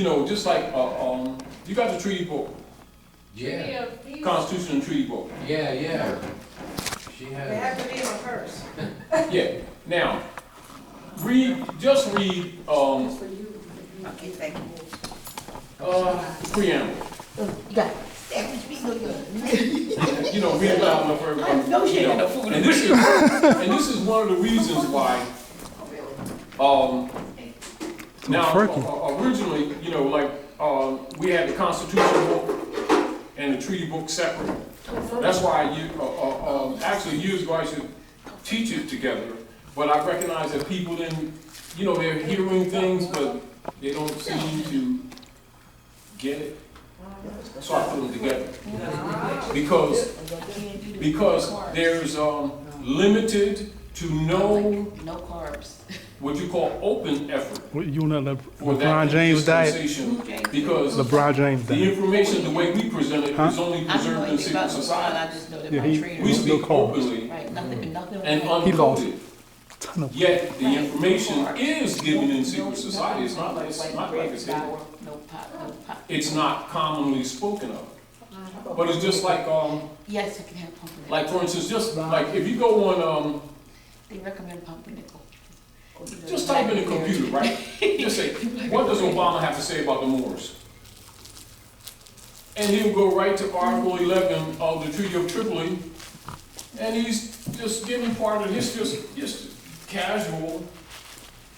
just like, you got the treaty book. Yeah. Constitution and treaty book. Yeah. She has. They have to be in a purse. Yeah. Now, just read, Okay, thank you. preamble. You got it. Read it loud enough for everybody. No shit, no food. And this is one of the reasons why, now, originally, we had the Constitution book and the treaty book separate. That's why actually years ago I should teach it together, but I recognize that people didn't, they're hearing things, but they don't seem to get it. So I put them together. Because there's limited to no carbs. what you call open effort. You know the For LeBron that James diet? dispensation, because LeBron James the diet. information, the way we present it, is only preserved in secret society. I just know that Yeah, my he- trainer. We No speak carbs. openly Right, nothing and He lost uncoded. ton of. Yet the information is given in secret society. It's not like it's hidden. No pot. It's not commonly spoken of. But it's just like Yes, you can have pumpernickel. like for instance, just like if you go on They recommend pumpernickel. just type in the computer, right? Just say, what does Obama have to say about the Moors? And he'll go right to Article 11 of the Treaty of Tripoli, and he's just giving part of this, just casual,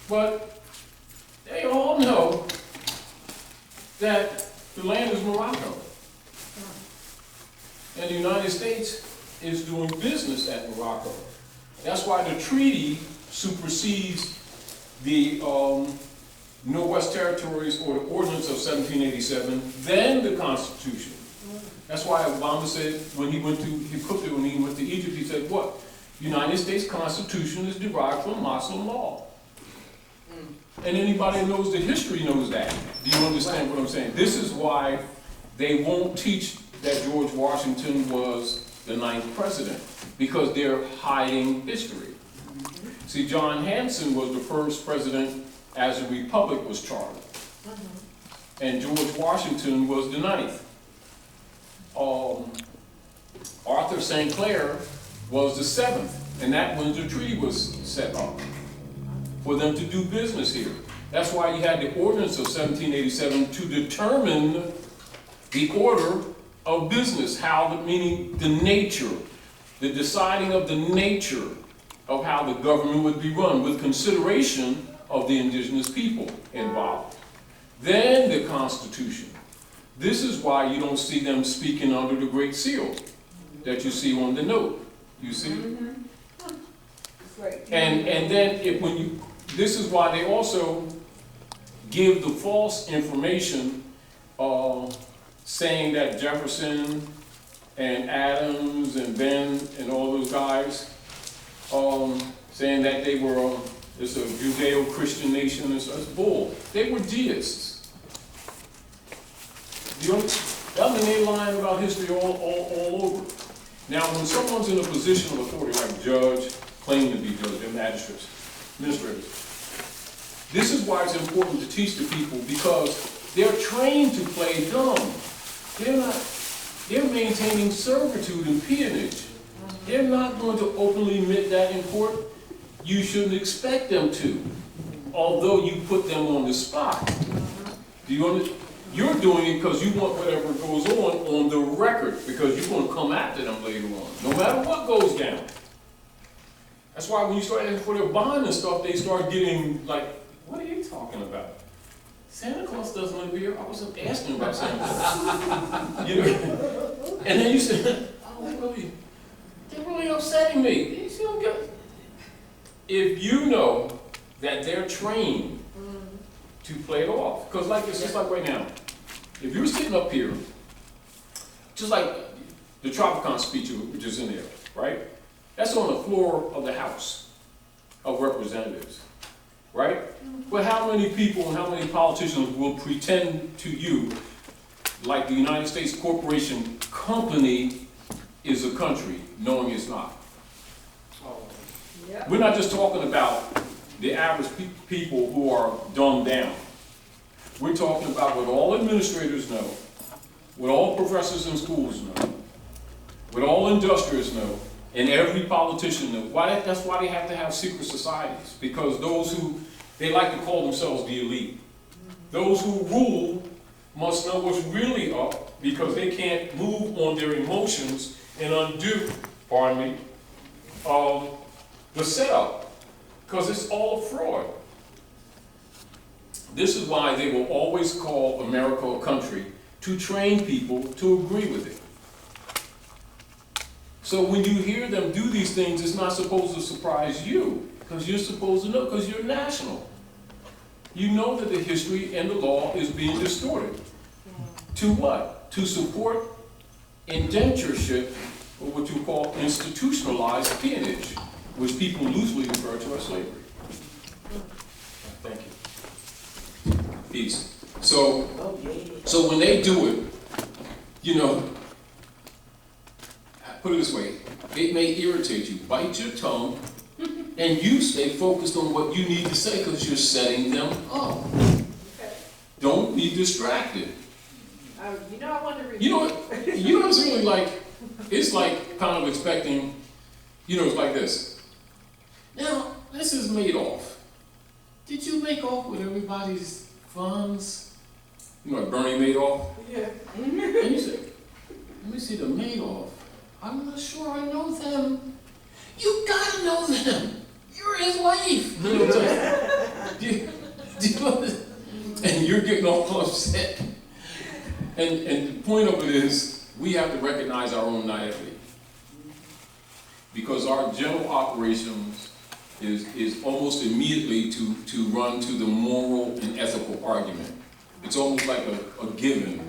but they all know that the land is Morocco. And the United States is doing business at Morocco. That's why the treaty supersedes the Northwest Territories or the Ordinance of 1787, then the Constitution. That's why Obama said when he went to Egypt, he said, what? United States Constitution is derived from Muslim law. And anybody who knows the history knows that. Do you understand what I'm saying? This is why they won't teach that George Washington was the 9th president, because they're hiding history. See, John Hanson was the first president as a republic was chartered. And George Washington was the 9th. Arthur St. Clair was the 7th, and that when the treaty was set up for them to do business here. That's why you had the Ordinance of 1787 to determine the order of business, meaning the nature, the deciding of the nature of how the government would be run with consideration of the indigenous people involved. Then the Constitution. This is why you don't see them speaking under the Great Seal that you see on the note. You see? And then this is why they also give the false information saying that Jefferson and Adams and Ben and all those guys saying that they were it's a Judeo-Christian nation. It's bull. They were deists. They're lying about history all over. Now, when someone's in a position of authority, like judge, claim to be judge, and magistrates, administrators, this is why it's important to teach the people, because they're trained to play dumb. They're maintaining servitude and peonage. They're not going to openly admit that in court. You shouldn't expect them to, although you put them on the spot. Do you understand? You're doing it because you want whatever goes on the record, because you're going to come after them later on, no matter what goes down. That's why when you start asking for their bond and stuff, they start getting like, what are you talking about? Santa Claus doesn't live here. I wasn't asking about Santa Claus. And then you say, oh, they're really upsetting me. You see what I'm getting? If you know that they're trained to play it off, because like it's just like right now, if you're sitting up here, just like the Tropicon speech which is in there, right? That's on the floor of the House of Representatives, right? But how many people and how many politicians will pretend to you like the United States Corporation Company is a country, knowing it's not? We're not just talking about the average people who are dumbed down. We're talking about what all administrators know, what all professors in schools know, what all industrialists know, and every politician knows. That's why they have to have secret societies, because they like to call themselves the elite. Those who rule must know what's really up, because they can't move on their emotions and undo, the setup, because it's all a fraud. This is why they will always call America a country, to train people to agree with it. So when you hear them do these things, it's not supposed to surprise you, because you're supposed to know, because you're national. You know that the history and the law is being distorted. To what? To support indentureship, or what you call institutionalized peonage, which people loosely refer to as slavery. Thank you. Peace. So when they do it, put it this way, it may irritate you. Bite your tongue, and you stay focused on what you need to say, because you're setting them up. Okay. Don't be distracted. I want to read. You know what it's really like? It's like kind of expecting, it's like this. Now, this is Madoff. Did you make off with everybody's funds? Like Bernie Madoff? Yeah. And you say, let me see the Madoff. I'm not sure I know them. You gotta know them. You're his wife. And you're getting all upset. And the point of it is, we have to recognize our own naivety. Because our general operations is almost immediately to run to the moral and ethical argument. It's almost like a given,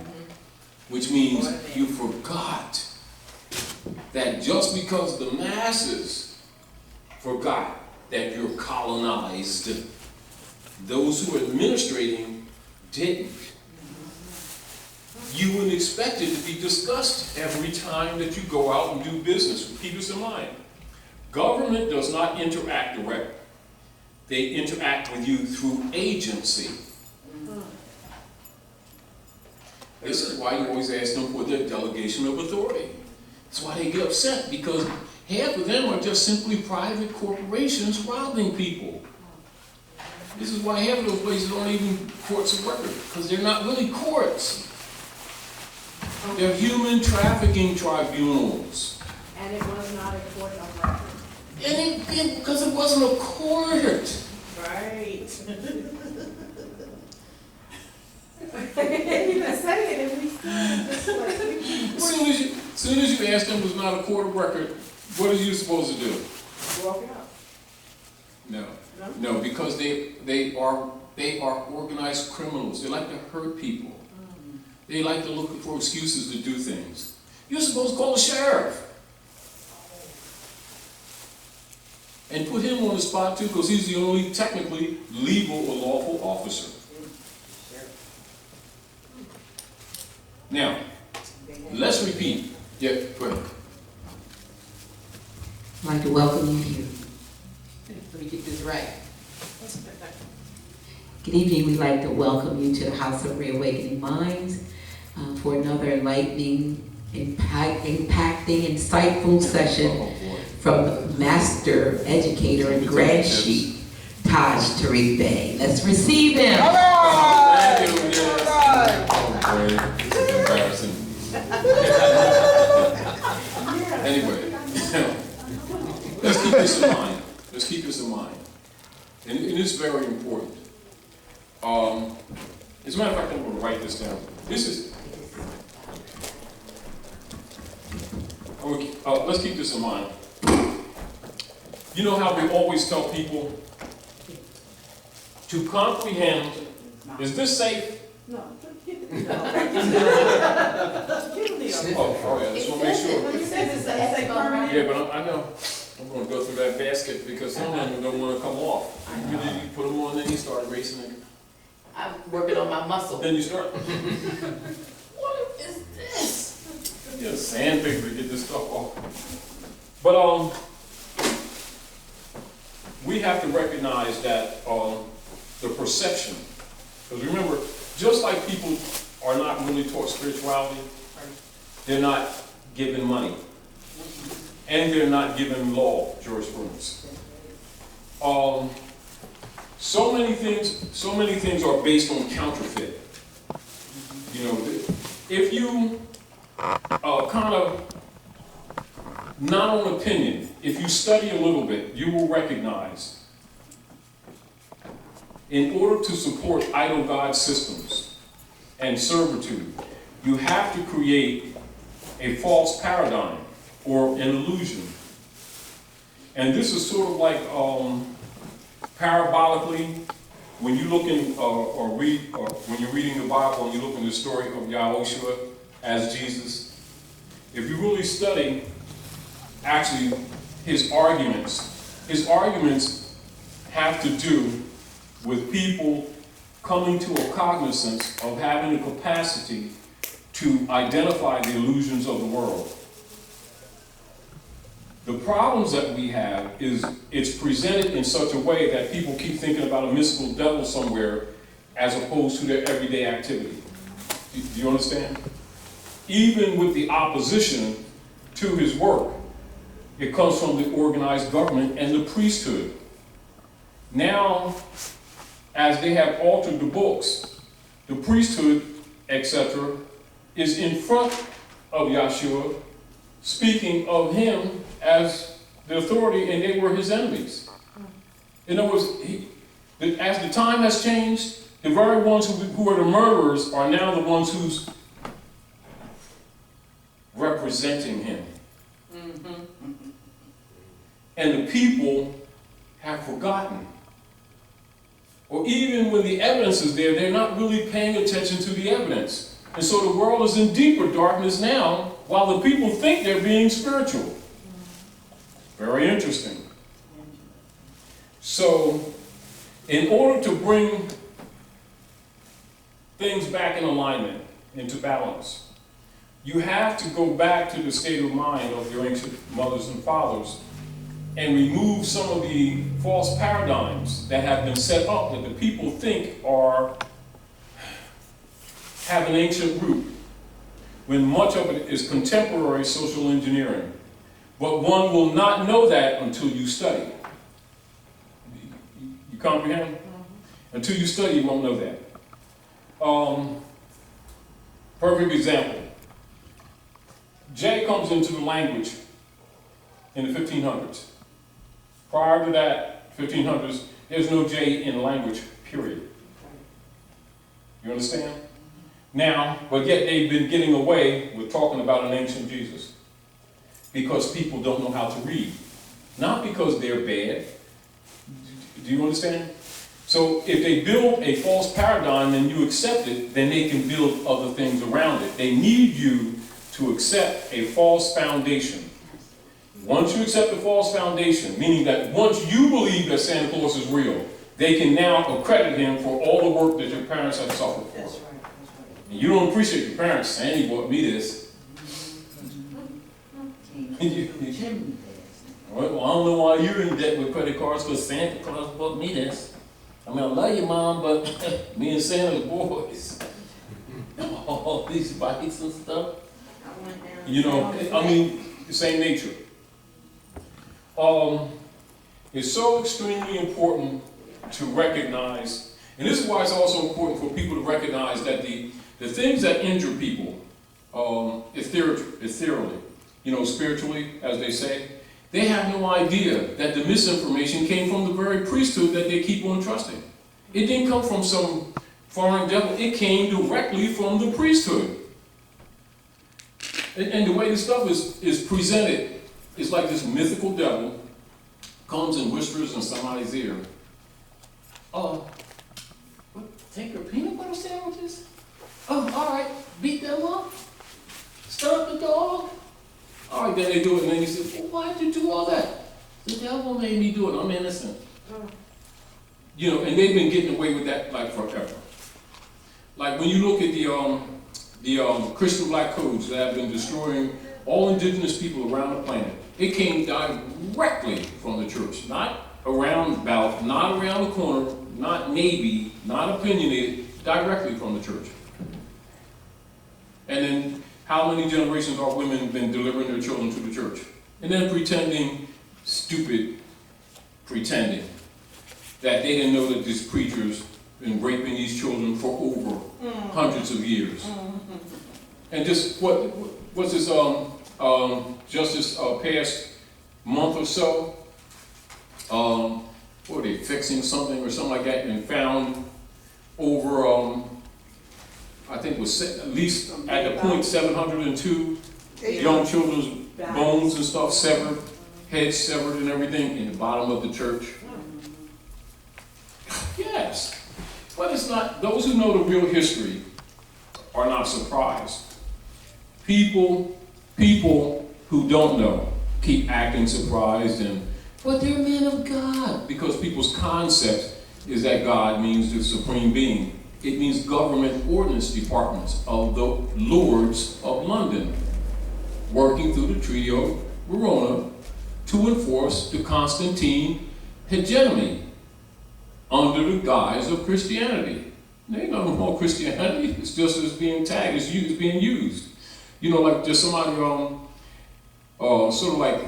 which means you forgot that just because the masses forgot that you're colonized, those who are administrating didn't. You wouldn't expect it to be discussed every time that you go out and do business. Keep this in mind. Government does not interact directly. They interact with you through agency. This is why you always ask them for their delegation of authority. That's why they get upset, because half of them are just simply private corporations robbing people. This is why half of those places aren't even courts of record, because they're not really courts. They're human trafficking tribunals. And it was not a court of record. And because it wasn't a court. Right. You can say it if we still just like As soon as you ask them it's not a court of record, what are you supposed to do? walk out. No, because they are organized criminals. They like to hurt people. They like to look for excuses to do things. You're supposed to call the sheriff. And put him on the spot too, because he's the only technically legal or lawful officer. Now, let's repeat. Yeah, go ahead. I'd like to welcome you here. Let me get this right. Good evening. We'd like to welcome you to the House of Reawakening Minds for another enlightening, impacting, insightful session from Master Educator and Grand Chief Tarik Bey. Let's receive him. Thank you. This is embarrassing. Anyway, let's keep this in mind. Let's keep this in mind. And it is very important. As a matter of fact, I'm going to write this down. Let's keep this in mind. You know how we always tell people to comprehend, is this safe? No. Oh, yeah, just want to make sure. You said it's a permanent. Yeah, but I know. I'm going to go through that basket because some of them don't want to come off. You put them on, then you start racing it. I'm working on my muscle. Then you start. What is this? You get a sandpaper to get this stuff off. But we have to recognize that the perception, because remember, just like people are not really taught spirituality, they're not given money. And they're not given law jurisprudence. So many things are based on counterfeit. You know, if you kind of, not on opinion, if you study a little bit, you will recognize, in order to support idol god systems and servitude, you have to create a false paradigm or an illusion. And this is sort of like parabolically, when you look in or when you're reading the Bible and you look in the story of Yahushua as Jesus, if you really study actually his arguments have to do with people coming to a cognizance of having the capacity to identify the illusions of the world. The problems that we have is it's presented in such a way that people keep thinking about a mystical devil somewhere as opposed to their everyday activity. Do you understand? Even with the opposition to his work, it comes from the organized government and the priesthood. Now, as they have altered the books, the priesthood, etc., is in front of Yahshua, speaking of him as the authority, and they were his enemies. In other words, as the time has changed, the very ones who are the murderers are now the ones who's representing him. And the people have forgotten. Or even when the evidence is there, they're not really paying attention to the evidence. And so the world is in deeper darkness now, while the people think they're being spiritual. Very interesting. So, in order to bring things back in alignment, into balance, you have to go back to the state of mind of your ancient mothers and fathers and remove some of the false paradigms that have been set up that the people think have an ancient root, when much of it is contemporary social engineering. But one will not know that until you study. You comprehend? Until you study, you won't know that. Perfect example. J comes into the language in the 1500s. Prior to that, 1500s, there's no J in language, period. You understand? Now, but yet they've been getting away with talking about an ancient Jesus. Because people don't know how to read. Not because they're bad. Do you understand? So if they build a false paradigm and you accept it, then they can build other things around it. They need you to accept a false foundation. Once you accept the false foundation, meaning that once you believe that Santa Claus is real, they can now accredit him for all the work that your parents have suffered for. That's right, that's right. And you don't appreciate your parents saying, he bought me this. Well, I don't know why you're in debt with credit cards, because Santa Claus bought me this. I mean, I love you, Mom, but me and Santa's boys. All these bites and stuff. You know, I mean, the same nature. It's so extremely important to recognize, and this is why it's also important for people to recognize that the things that injure people, ethereally, you know, spiritually, as they say, they have no idea that the misinformation came from the very priesthood that they keep on trusting. It didn't come from some foreign devil. It came directly from the priesthood. And the way this stuff is presented is like this mythical devil comes and whispers in somebody's ear. What, take your peanut butter sandwiches? Oh, all right, beat them up? Stomp the dog? All right, then they do it, and then you say, well, why did you do all that? The devil made me do it. I'm innocent. You know, and they've been getting away with that like forever. Like when you look at the Christian black codes that have been destroying all indigenous people around the planet, it came directly from the church, not around about, not around the corner, not maybe, not opinionated, directly from the church. And then how many generations are women been delivering their children to the church? And then pretending, stupid pretending, that they didn't know that these preachers been raping these children for over hundreds of years. And just what's this just this past month or so, what are they fixing something or something like that, and found over I think it was at least at the point 702 young children's bones and stuff severed, heads severed and everything in the bottom of the church. Yes, but it's not, those who know the real history are not surprised. People who don't know keep acting surprised, but they're men of God, because people's concept is that God means the supreme being. It means government ordinance departments of the lords of London, working through the Treaty of Verona to enforce the Constantine hegemony under the guise of Christianity. There ain't nothing wrong with Christianity. It's just as being tagged, it's being used. You know, like just somebody sort of like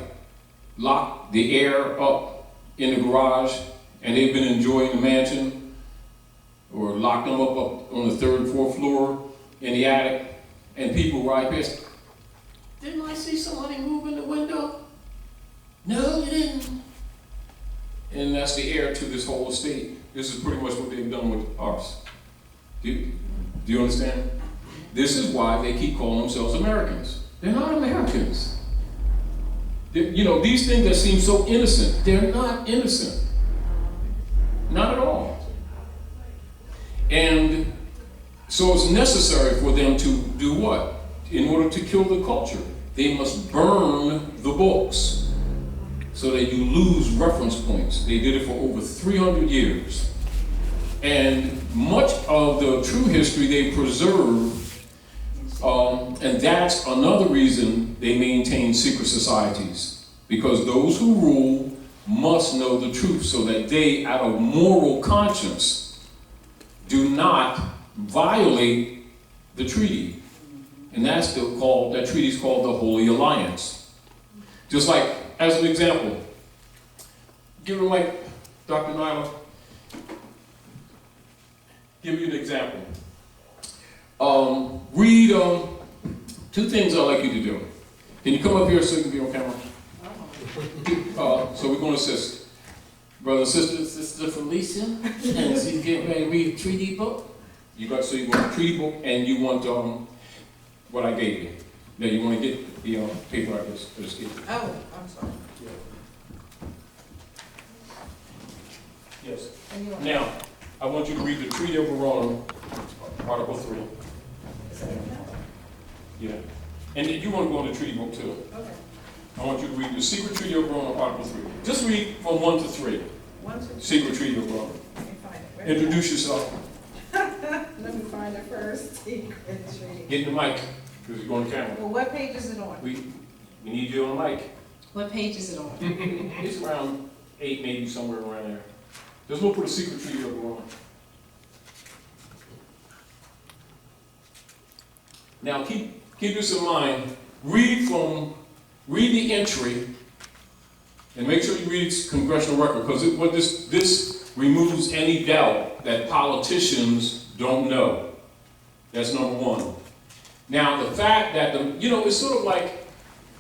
lock the air up in the garage, and they've been enjoying the mansion, or lock them up on the 3rd and 4th floor in the attic, and people ride past. Didn't I see somebody move in the window? No, you didn't. And that's the heir to this whole estate. This is pretty much what they've done with ours. Do you understand? This is why they keep calling themselves Americans. They're not Americans. You know, these things that seem so innocent, they're not innocent. Not at all. And so it's necessary for them to do what? In order to kill the culture, they must burn the books so that you lose reference points. They did it for over 300 years. And much of the true history they preserve, and that's another reason they maintain secret societies, because those who rule must know the truth so that they, out of moral conscience, do not violate the treaty. And that's that treaty is called the Holy Alliance. Just like, as an example, give me like Dr. Nyla, give you an example. Read two things I'd like you to do. Can you come up here so you can be on camera? So we're going to assist. Brother and Sister Felicia, and she's getting ready to read a treaty book. You want a treaty book, and you want what I gave you. Now you want to get the paper like this. Oh, I'm sorry. Yes. Now, I want you to read the Treaty of Verona, Article 3. Yeah. And you want to go on the treaty book too. Okay. I want you to read the Secret Treaty of Verona, Article 3. Just read from 1 to 3. 1 to 3. Secret Treaty of Verona. Let me find it. Introduce yourself. Let me find it first. Secret Treaty. Get in the mic, because you're on camera. Well, what page is it on? We need you on the mic. What page is it on? It's around 8, maybe somewhere around there. Just look for the Secret Treaty of Verona. Now keep this in mind. Read the entry, and make sure you read its congressional record, because this removes any doubt that politicians don't know. That's number one. Now the fact that it's sort of like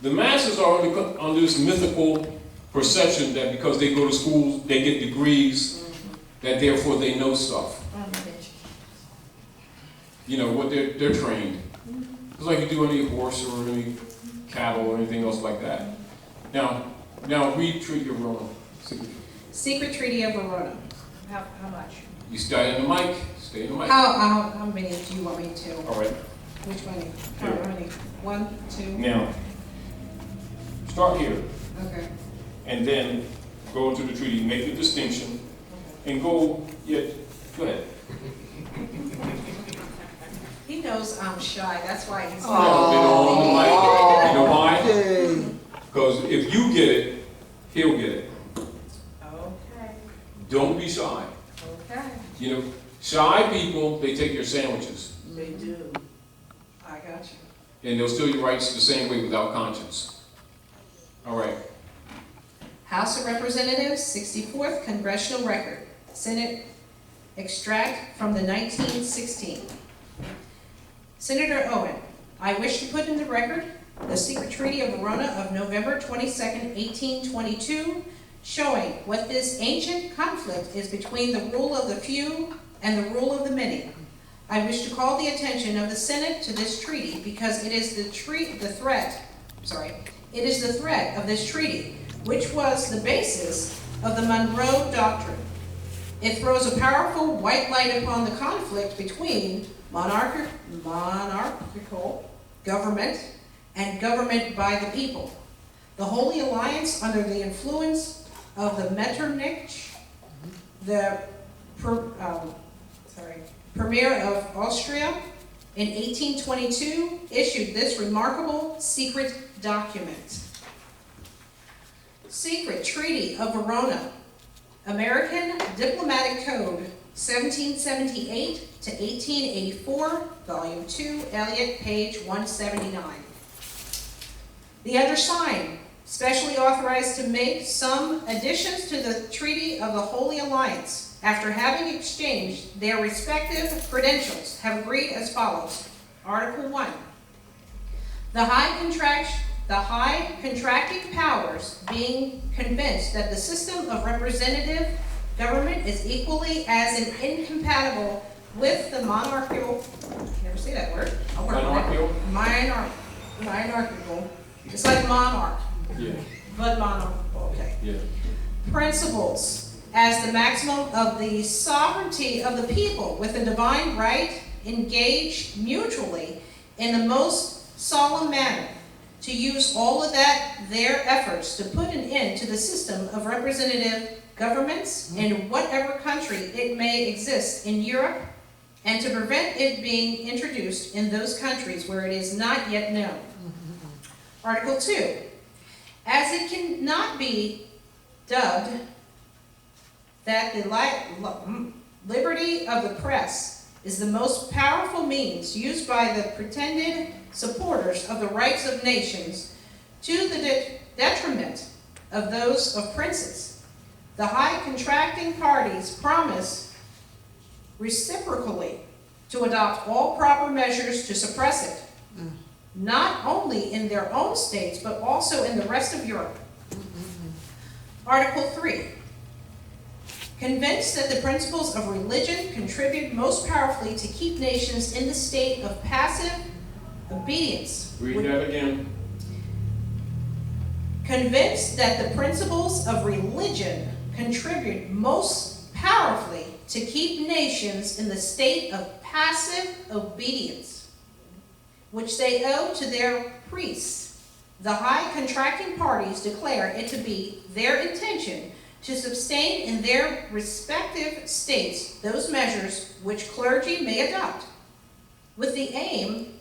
the masses are under this mythical perception that because they go to schools, they get degrees, that therefore they know stuff. You know what they're trained. It's like you do any horse or any cattle or anything else like that. Now read Treaty of Verona. Secret Treaty of Verona. How much? You stay in the mic. Stay in the mic. How many do you want me to? All right. Which one? Here. How many? 1, 2? Now, start here, Okay. and then go into the treaty. Make the distinction, and go. Yeah, go ahead. He knows I'm shy. That's why he's. They don't on the mic. You know why? Because if you get it, he'll get it. Okay. Don't be shy. Okay. You know, Shy people, they take your sandwiches, They do. I got you. and they'll steal your rights the same way without conscience. All right. House of Representatives, 64th Congressional Record, Senate extract from the 1916. Senator Owen, I wish to put in the record the secret treaty of Verona of November 22nd, 1822, showing what this ancient conflict is between the rule of the few and the rule of the many. I wish to call the attention of the Senate to this treaty because it is the threat of this treaty, which was the basis of the Monroe Doctrine. It throws a powerful white light upon the conflict between monarchical government and government by the people. The Holy Alliance, under the influence of the Metternich, the Premier of Austria, in 1822, issued this remarkable secret document. Secret Treaty of Verona, American Diplomatic Code, 1778 to 1884, Volume 2, Elliott, page 179. The undersigned, specially authorized to make some additions to the Treaty of the Holy Alliance, after having exchanged their respective credentials, have agreed as follows. Article 1. The high contracting powers, being convinced that the system of representative government is equally as incompatible with the monarchical, never say that word. I'll work on it. Monarchical. It's like monarch, Yeah. but monarchical, okay. Yeah. Principles as the maximum of the sovereignty of the people, with a divine right, engaged mutually in the most solemn manner to use all of their efforts to put an end to the system of representative governments in whatever country it may exist in Europe, and to prevent it being introduced in those countries where it is not yet known. Article 2. As it cannot be dubbed that the liberty of the press is the most powerful means used by the pretended supporters of the rights of nations to the detriment of those of princes, the high contracting parties promise reciprocally to adopt all proper measures to suppress it, not only in their own states, but also in the rest of Europe. Article 3. Convinced that the principles of religion contribute most powerfully to keep nations in the state of passive obedience. Read that again. Convinced that the principles of religion contribute most powerfully to keep nations in the state of passive obedience, which they owe to their priests. The high contracting parties declare it to be their intention to sustain in their respective states those measures which clergy may adopt, with the aim,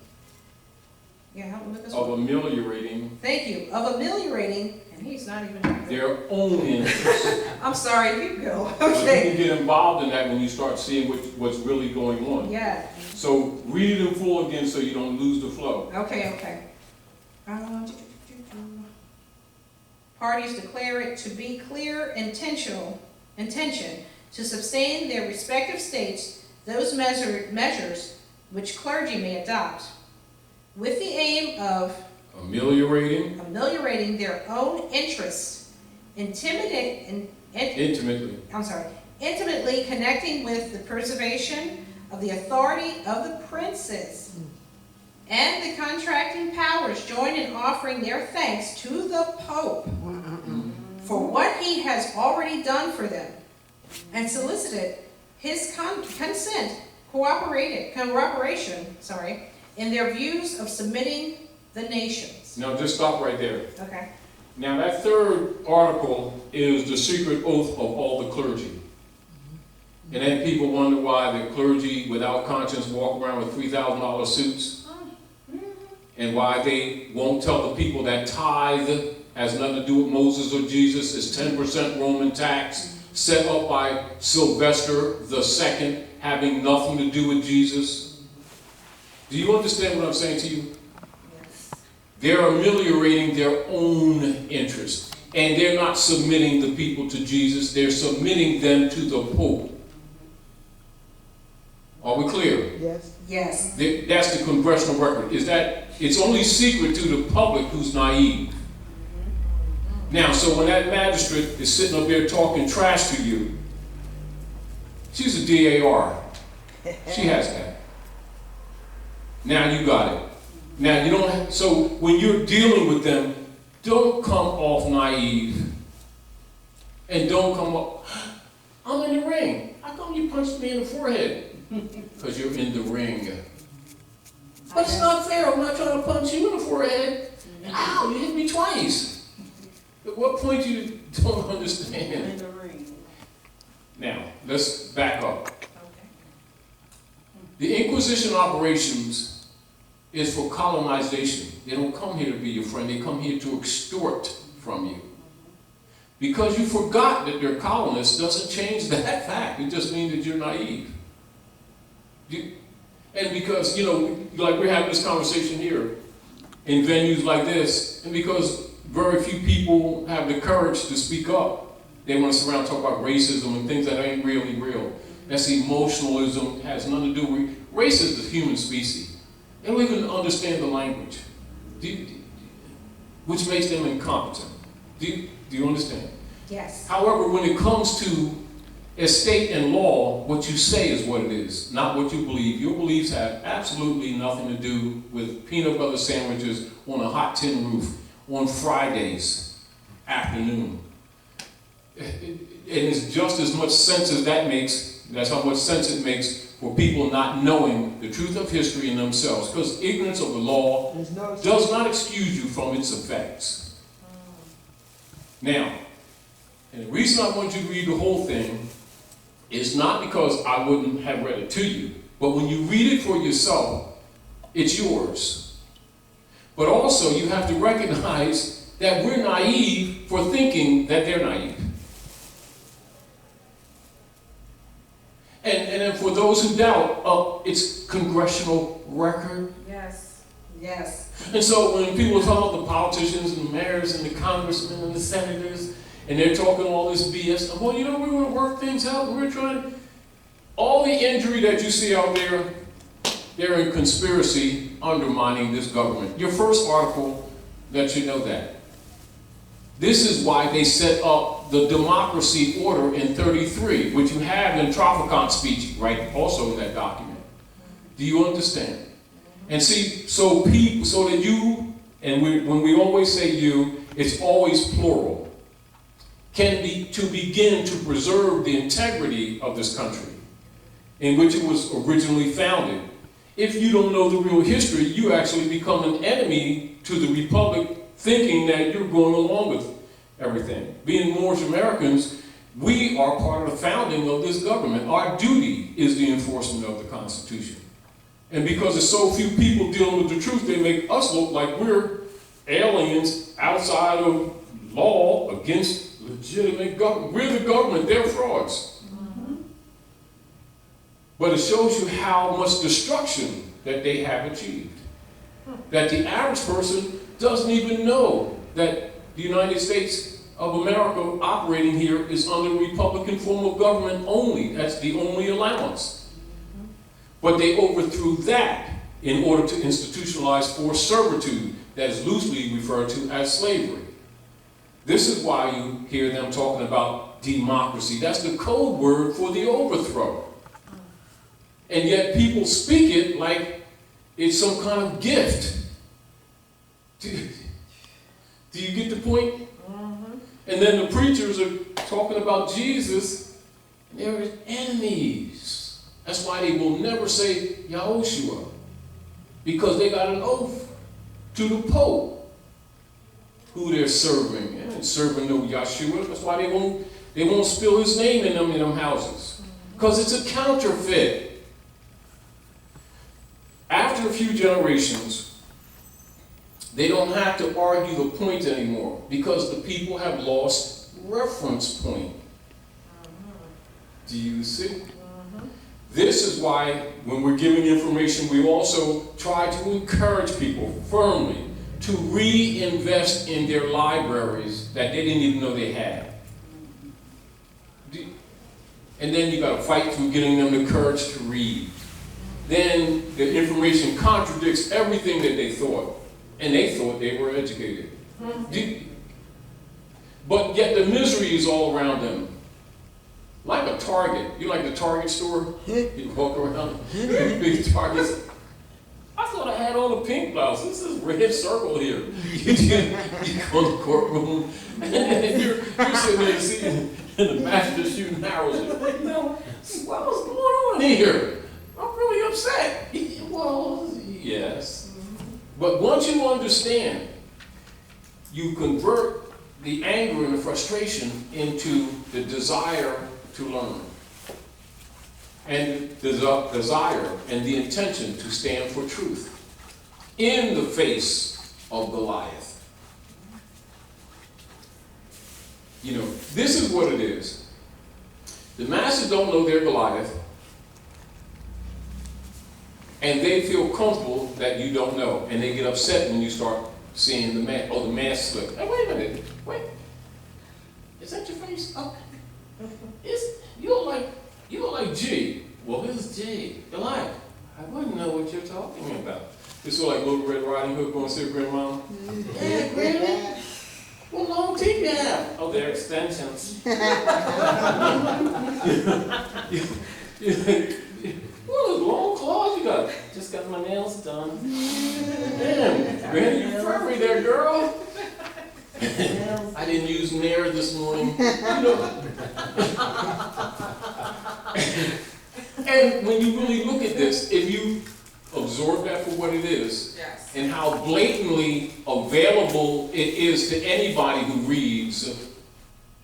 help me with this Of one. ameliorating Thank you, of ameliorating, and he's not even. their own interests. I'm sorry, you go, But you okay. can get involved in that when you start seeing what's really going on. Yeah, So read it in full again so you don't lose the flow. okay. Parties declare it to be clear intention to sustain their respective states those measures which clergy may adopt, with the aim of ameliorating their own interests, intimately connecting with the preservation of the authority of the princes. And the contracting powers join in offering their thanks to the Pope for what he has already done for them, and solicited his cooperation in their views of submitting the nations. Now just stop right there. Okay. Now that third article is the secret oath of all the clergy. And then people wonder why the clergy without conscience walk around with $3,000 suits. And why they won't tell the people that tithe has nothing to do with Moses or Jesus. It's 10% Roman tax set up by Sylvester II having nothing to do with Jesus. Do you understand what I'm saying to you? They're ameliorating their own interests. And they're not submitting the people to Jesus. They're submitting them to the Pope. Are we clear? Yes. Yes. That's the congressional record. Is that it's only secret to the public who's naive. Now, so when that magistrate is sitting up there talking trash to you, she's a DAR. She has that. Now you got it. Now you don't have, so when you're dealing with them, don't come off naive. And don't come up, I'm in the ring. How come you punched me in the forehead? Because you're in the ring. But it's not fair. I'm not trying to punch you in the forehead. Ow, you hit me twice. At what point you don't understand? Now, let's back up. The Inquisition operations is for colonization. They don't come here to be your friend. They come here to extort from you. Because you forgot that they're colonists doesn't change that fact. It just means that you're naive. And because, like we're having this conversation here in venues like this, and because very few people have the courage to speak up, they want to sit around and talk about racism and things that ain't really real. That's emotionalism, has nothing to do with race is the human species. They don't even understand the language, which makes them incompetent. Do you understand? Yes. However, when it comes to estate and law, what you say is what it is, not what you believe. Your beliefs have absolutely nothing to do with peanut butter sandwiches on a hot tin roof on Fridays afternoon. And it's just as much sense as that makes, that's how much sense it makes for people not knowing the truth of history in themselves. Because ignorance of the law does not excuse you from its effects. Now, and the reason I want you to read the whole thing is not because I wouldn't have read it to you, but when you read it for yourself, it's yours. But also, you have to recognize that we're naive for thinking that they're naive. And then for those who doubt, it's congressional record. Yes. Yes. And so when people talk about the politicians and the mayors and the congressmen and the senators, and they're talking all this BS, well, we're going to work things out, and we're trying. All the injury that you see out there, they're in conspiracy undermining this government. Your first article lets you know that. This is why they set up the democracy order in 33, which you have in Traficant's speech, right? Also in that document. Do you understand? And see, so that you, and when we always say you, it's always plural. Can be to begin to preserve the integrity of this country in which it was originally founded. If you don't know the real history, you actually become an enemy to the Republic, thinking that you're going along with everything. Being Moorish Americans, we are part of the founding of this government. Our duty is the enforcement of the Constitution. And because there's so few people dealing with the truth, they make us look like we're aliens outside of law against legitimate government. We're the government, they're frauds. But it shows you how much destruction that they have achieved. That the average person doesn't even know that the United States of America operating here is under Republican form of government only. That's the only allowance. But they overthrew that in order to institutionalize forced servitude that is loosely referred to as slavery. This is why you hear them talking about democracy. That's the code word for the overthrow. And yet people speak it like it's some kind of gift. Do you get the point? And then the preachers are talking about Jesus, and they're his enemies. That's why they will never say Yahushua, because they got an oath to the Pope who they're serving. They ain't serving no Yeshua. That's why they won't spill his name in them houses, because it's a counterfeit. After a few generations, they don't have to argue the point anymore, because the people have lost reference point. Do you see? This is why when we're giving information, we also try to encourage people firmly to reinvest in their libraries that they didn't even know they had. And then you got to fight through getting them the courage to read. Then the information contradicts everything that they thought, and they thought they were educated. But yet the misery is all around them. Like a Target. You like the Target store? You walk around, big Targets. I thought I had all the pink blouses. This is red circle here. You go in the courtroom, and you're sitting there seeing the master shooting arrows. You know, what's going on here? I'm really upset. Well, yes. But once you understand, you convert the anger and the frustration into the desire to learn. And the desire and the intention to stand for truth in the face of Goliath. You know, this is what it is. The masses don't know they're Goliath, and they feel comfortable that you don't know, and they get upset when you start seeing the mask slip. Hey, wait a minute, wait. Is that your face? Oh, you look like G. Well, who's G? Goliath. I wouldn't know what you're talking about. This is like Little Red Riding Hood going to see her grandma. Yeah, Granny. What long teeth you have? Oh, they're extensions. What those long claws you got? Just got my nails done. Damn, Granny, you furry there, girl. I didn't use Nair this morning. You know. And when you really look at this, if you absorb that for what it is, Yes. and how blatantly available it is to anybody who reads,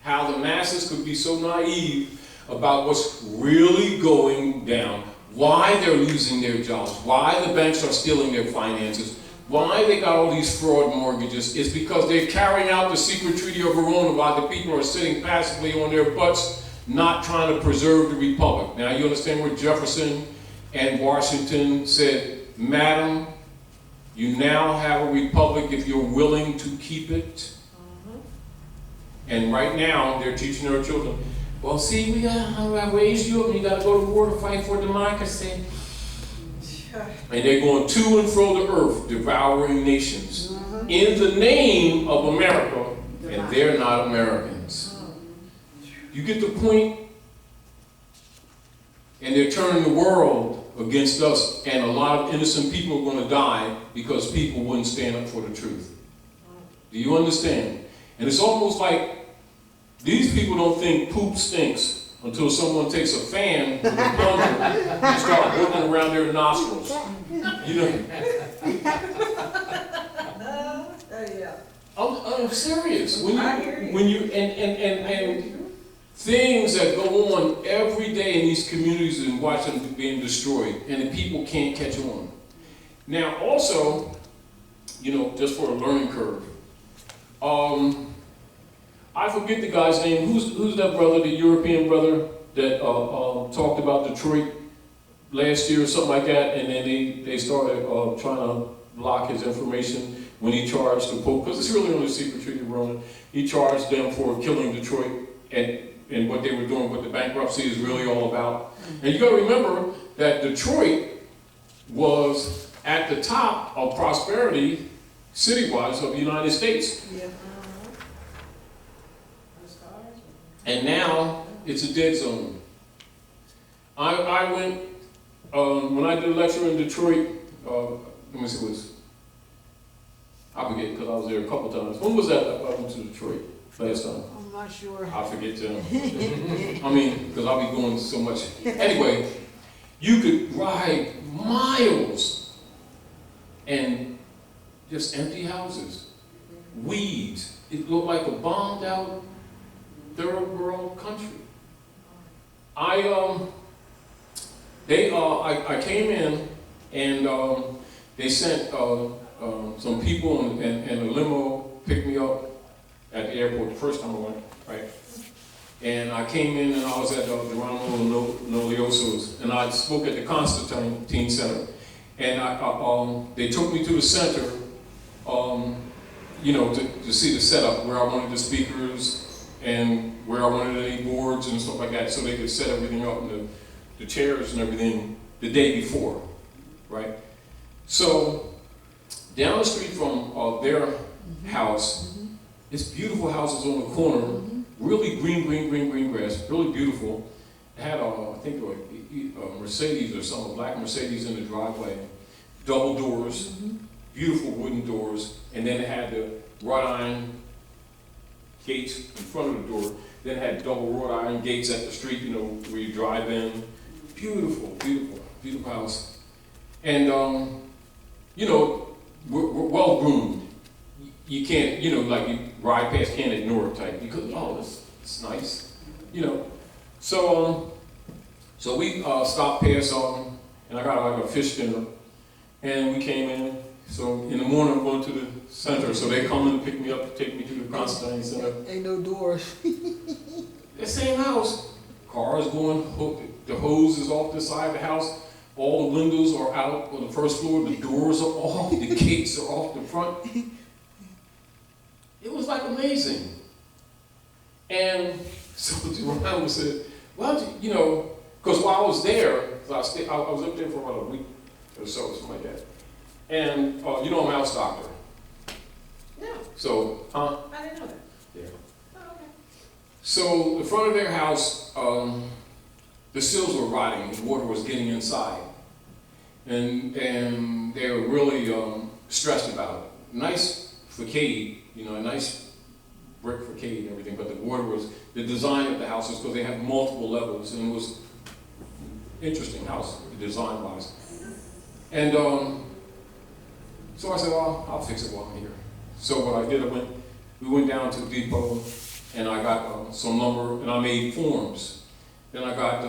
how the masses could be so naive about what's really going down, why they're losing their jobs, why the banks are stealing their finances, why they got all these fraud mortgages, is because they're carrying out the secret treaty of Verona while the people are sitting passively on their butts, not trying to preserve the republic. Now you understand where Jefferson and Washington said, Madam, you now have a republic if you're willing to keep it. And right now they're teaching their children, well, see, I raised you up and you got to go to war to fight for democracy. And they're going to and fro the earth, devouring nations in the name of America, and they're not Americans. You get the point? And they're turning the world against us, and a lot of innocent people are going to die because people wouldn't stand up for the truth. Do you understand? And it's almost like these people don't think poop stinks until someone takes a fan with a plunger and start working around their nostrils. You know? I'm serious. When you things that go on every day in these communities and watch them being destroyed, and the people can't catch on. Now, also, you know, just for a learning curve, I forget the guy's name. Who's that brother, the European brother that talked about Detroit last year or something like that, and then they started trying to block his information when he charged the Pope, because it's really only a secret treaty of Verona. He charged them for killing Detroit and what they were doing, what the bankruptcy is really all about. And you got to remember that Detroit was at the top of prosperity, city-wise, of the United States. Yeah. And now it's a dead zone. I went, when I did a lecture in Detroit, let me see what it was. I forget because I was there a couple times. When was that I went to Detroit last time? I'm not sure. I forget too. I mean, because I'll be going so much. Anyway, you could ride miles and just empty houses, weeds. It looked like a bombed out third world country. I came in and they sent some people and a limo picked me up at the airport the first time I went, right? And I came in and I was at the Verona Nolioso's, and I spoke at the Constantine Center. And they took me to the center, to see the setup, where I wanted the speakers and where I wanted any boards and stuff like that, so they could set everything up, and the chairs and everything the day before, right? So down the street from their house, it's beautiful houses on the corner, really green grass, really beautiful. It had I think a Mercedes or something, a black Mercedes in the driveway, double doors, beautiful wooden doors, and then it had the wrought iron gates in front of the door. Then it had double wrought iron gates at the street, where you drive in. Beautiful house. And, we're well groomed. You can't, like you ride past, can't ignore it type. Because, it's nice, So we stopped past, and I got like a fish dinner, and we came in. So in the morning, I'm going to the center, so they come and pick me up, take me to the Constantine Center. Ain't no doors. The same house. Cars going, the hose is off the side of the house. All the windows are out on the first floor. The doors are off. The gates are off the front. It was like amazing. And so Jerome said, well, because while I was there, I was up there for about a week or so, something like that. And I'm a house doctor. No, So, I didn't know that. Yeah. Oh, okay. So the front of their house, the sills were rotting, and water was getting inside, and they were really stressed about it. Nice facade, a nice brick facade and everything, but the water was, the design of the house was because they have multiple levels, and it was interesting house, design-wise. And so I said, well, I'll fix it while I'm here. So what I did, we went down to the depot, and I got some lumber, and I made forms. Then I got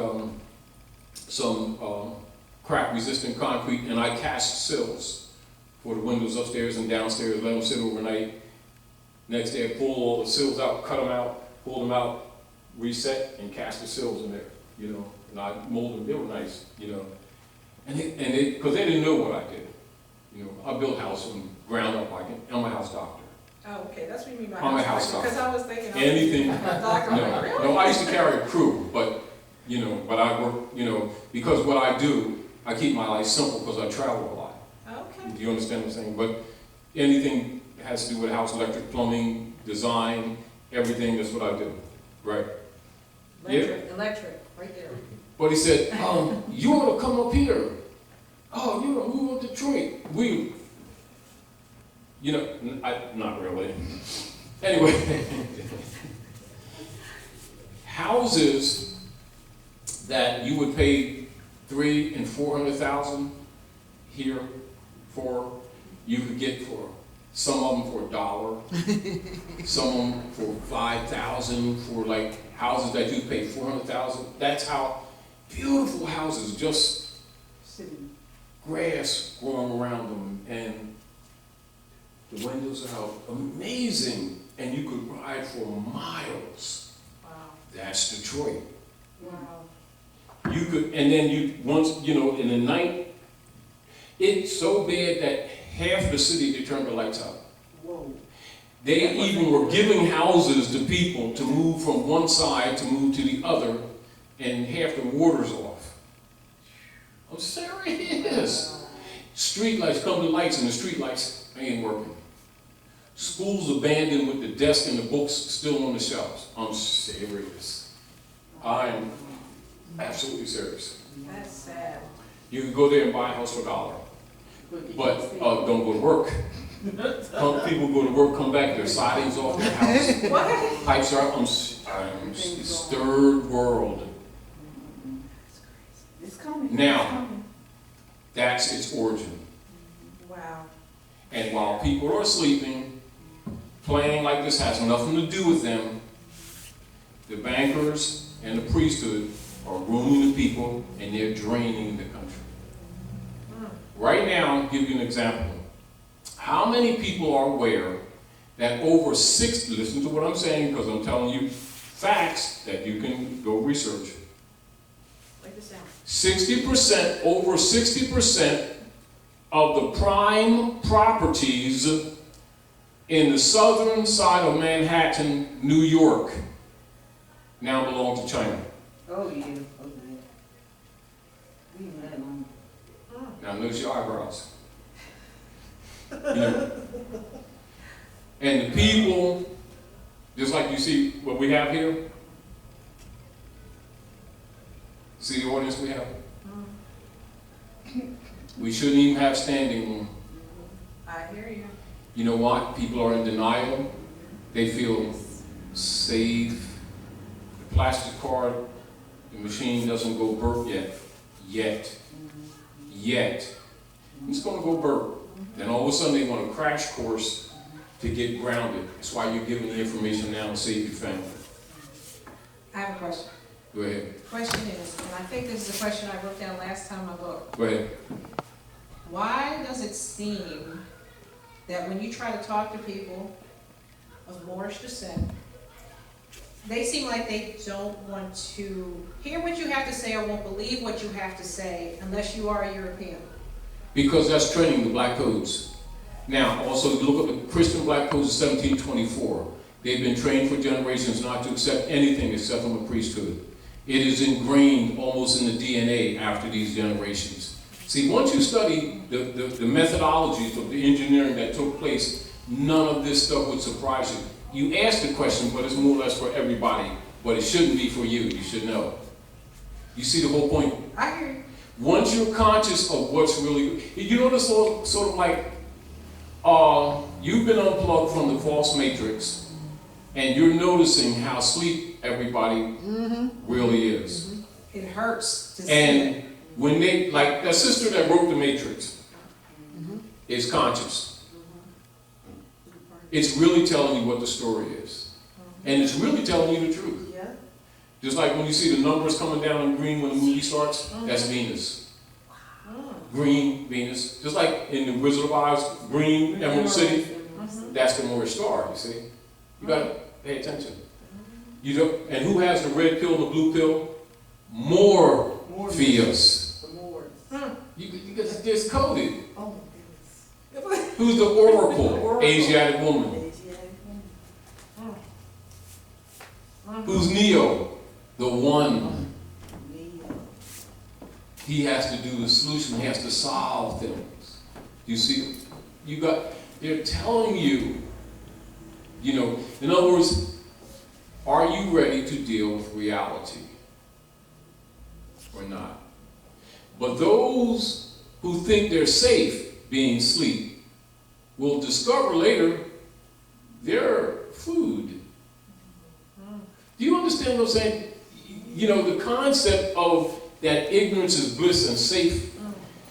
some crack-resistant concrete, and I cast sills for the windows upstairs and downstairs, let them sit overnight. Next day, I pulled all the sills out, cut them out, pulled them out, reset, and cast the sills in there, and I molded them. They were nice, and because they didn't know what I did. I built a house from ground up. I'm a house doctor. Oh, okay, that's what you mean by I'm a house doctor. Because I was thinking. Anything. Doctor, really? No, I used to carry a crew, but I work, because what I do, I keep my life simple because I travel a lot. Okay. Do you understand what I'm saying? But anything that has to do with house, electric, plumbing, design, everything, that's what I do, right? Electric, right there. But he said, you ought to come up here. Oh, you ought to move up to Detroit. Not really. Anyway, houses that you would pay $300,000 and $400,000 here for, you could get for some of them for $1, some of them for $5,000, for like houses that you pay $400,000. That's how beautiful houses, just grass growing around them, and the windows are out, amazing, and you could ride for miles. Wow. That's Detroit. Wow. You could, and then once, in the night, it's so bad that half the city, they turned the lights out. Whoa. They even were giving houses to people to move from one side to move to the other, and half the water's off. I'm serious. Street lights, company lights, and the street lights ain't working. Schools abandoned with the desk and the books still on the shelves. I'm serious. I'm absolutely serious. That's sad. You can go there and buy a house for $1, but don't go to work. People go to work, come back, their siding's off their house. What? Pipes are up. It's third world. It's coming. Now. It's coming. That's its origin. Wow. And while people are sleeping, playing like this has nothing to do with them, the bankers and the priesthood are grooming the people, and they're draining the country. Right now, I'll give you an example. How many people are aware that over 60, listen to what I'm saying because I'm telling you facts that you can go research. Write this down. 60%, over 60% of the prime properties in the southern side of Manhattan, New York, now belong to China. Oh, yeah, okay. Leave that alone. Now notice your eyebrows. You know, and the people, just like you see what we have here, see the audience we have? We shouldn't even have standing room. I hear you. You know what? People are in denial. They feel safe. The plastic card, the machine doesn't go burp yet. Yet. It's going to go burp. Then all of a sudden they want a crash course to get grounded. That's why you're giving the information now to save your family. I have a question. Go ahead. Question is, and I think this is a question I wrote down last time I looked. Go ahead. Why does it seem that when you try to talk to people of Moorish descent, they seem like they don't want to hear what you have to say or won't believe what you have to say unless you are a European? Because that's training the black codes. Now, also, if you look at the Christian black codes of 1724, they've been trained for generations not to accept anything except from the priesthood. It is ingrained almost in the DNA after these generations. See, once you study the methodologies of the engineering that took place, none of this stuff would surprise you. You ask the question, but it's more or less for everybody, but it shouldn't be for you. You should know. You see the whole point? I hear you. Once you're conscious of what's really, you know, this sort of like, you've been unplugged from the false matrix, and you're noticing how asleep everybody really is. It hurts to see And it. when they, like that sister that wrote the Matrix, is conscious. It's really telling you what the story is. And it's really telling you the truth. Yeah. Just like when you see the numbers coming down in green when the movie starts, that's Venus. Green Venus. Just like in the Wizard of Oz, green Emerald City, that's the Moorish star, you see. You gotta pay attention. You don't, and who has the red pill and the blue pill? Morpheus. The Moors. It's coded. Oh, my goodness. Who's the oracle? Asiatic woman. Asiatic woman. Who's Neo? The one. Neo. He has to do the solution. He has to solve things. You see, they're telling you, you know, in other words, are you ready to deal with reality or not? But those who think they're safe being asleep will discover later they're food. Do you understand what I'm saying? You know, the concept of that ignorance is bliss and safe.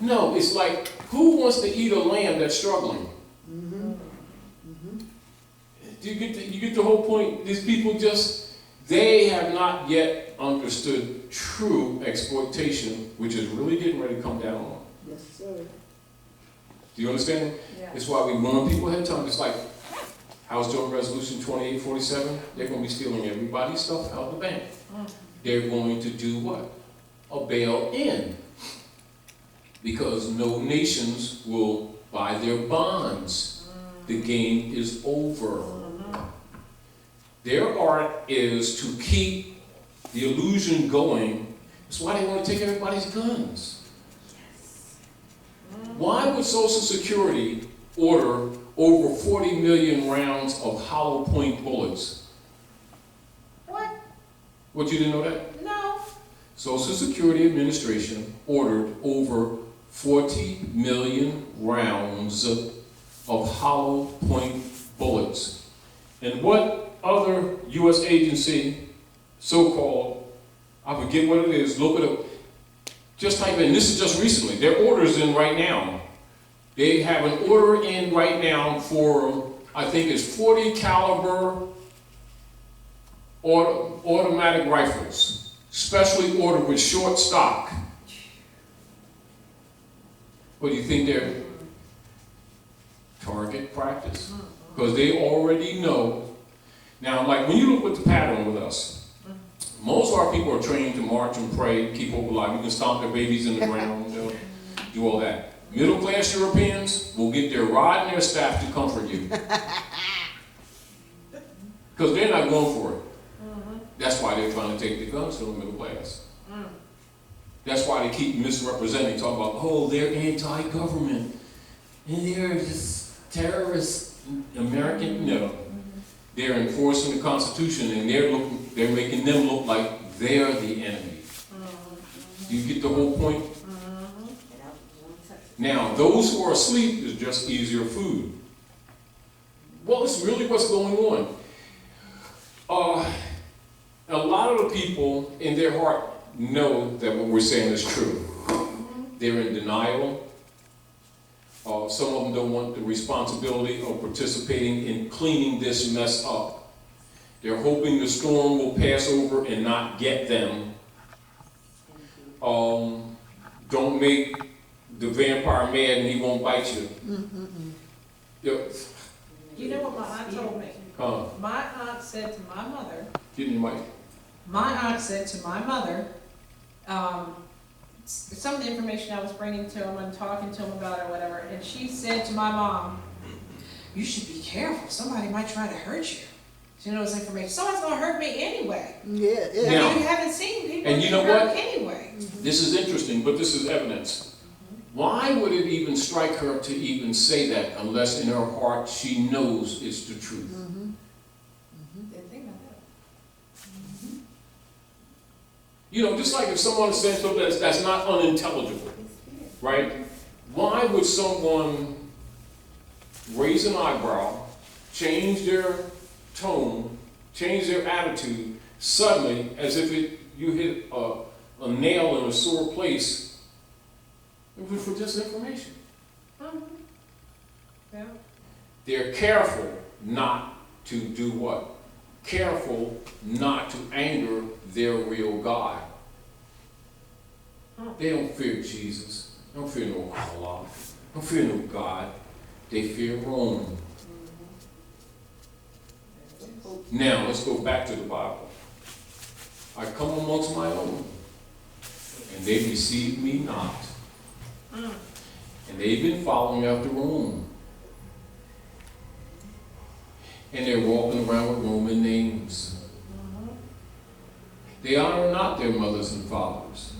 No, it's like, who wants to eat a lamb that's struggling? Do you get the whole point? These people they have not yet understood true exploitation, which is really getting ready to come down on them. Yes, sir. Do you understand? Yeah. It's why we warn people ahead of time. It's like House Joint Resolution 2847. They're going to be stealing everybody's stuff out of the bank. They're going to do what? A bail-in. Because no nations will buy their bonds. The game is over. Their art is to keep the illusion going. That's why they want to take everybody's guns. Why would Social Security order over 40 million rounds of hollow point bullets? What? What, you didn't know that? No. Social Security Administration ordered over 40 million rounds of hollow point bullets. And what other U.S. agency, so-called, I forget what it is, look it up, just type in, this is just recently, their order's in right now. They have an order in right now for, I think it's 40 caliber automatic rifles, specially ordered with short stock. What do you think they're target practice? Because they already know Now, like when you look at the pattern with us, most of our people are trained to march and pray, keep hope alive. You can stomp their babies in the ground, do all that. Middle class Europeans will get their rod and their staff to comfort you. Because they're not going for it. That's why they're trying to take the guns from the middle class. That's why they keep misrepresenting, talking about, oh, they're anti-government, and they're just terrorists, American, no. They're enforcing the Constitution, and they're making them look like they're the enemy. Do you get the whole point? Now, those who are asleep is just easier food. Well, it's really what's going on. A lot of the people in their heart know that what we're saying is true. They're in denial. Some of them don't want the responsibility of participating in cleaning this mess up. They're hoping the storm will pass over and not get them. Don't make the vampire mad and he won't bite you. You know what my aunt told me? My aunt said to my mother, Get in your mic. my aunt said to my mother, some of the information I was bringing to him and talking to him about or whatever, and she said to my mom, you should be careful, somebody might try to hurt you. She knows information. Someone's gonna hurt me anyway. Yeah, yeah. Now- You haven't seen people And you get know hurt what? anyway. This is interesting, but this is evidence. Why would it even strike her to even say that unless in her heart she knows it's the truth? Didn't think about that. You know, just like if someone says something that's not unintelligible, right? Why would someone raise an eyebrow, change their tone, change their attitude suddenly as if you hit a nail in a sore place for just information? Yeah. They're careful not to do what? Careful not to anger their real God. They don't fear Jesus. They don't fear no Allah. They don't fear no God. They fear Rome. Now, let's go back to the Bible. I come amongst my own, and they receive me not. And they've been following after Rome. And they're walking around with Roman names. They honor not their mothers and fathers.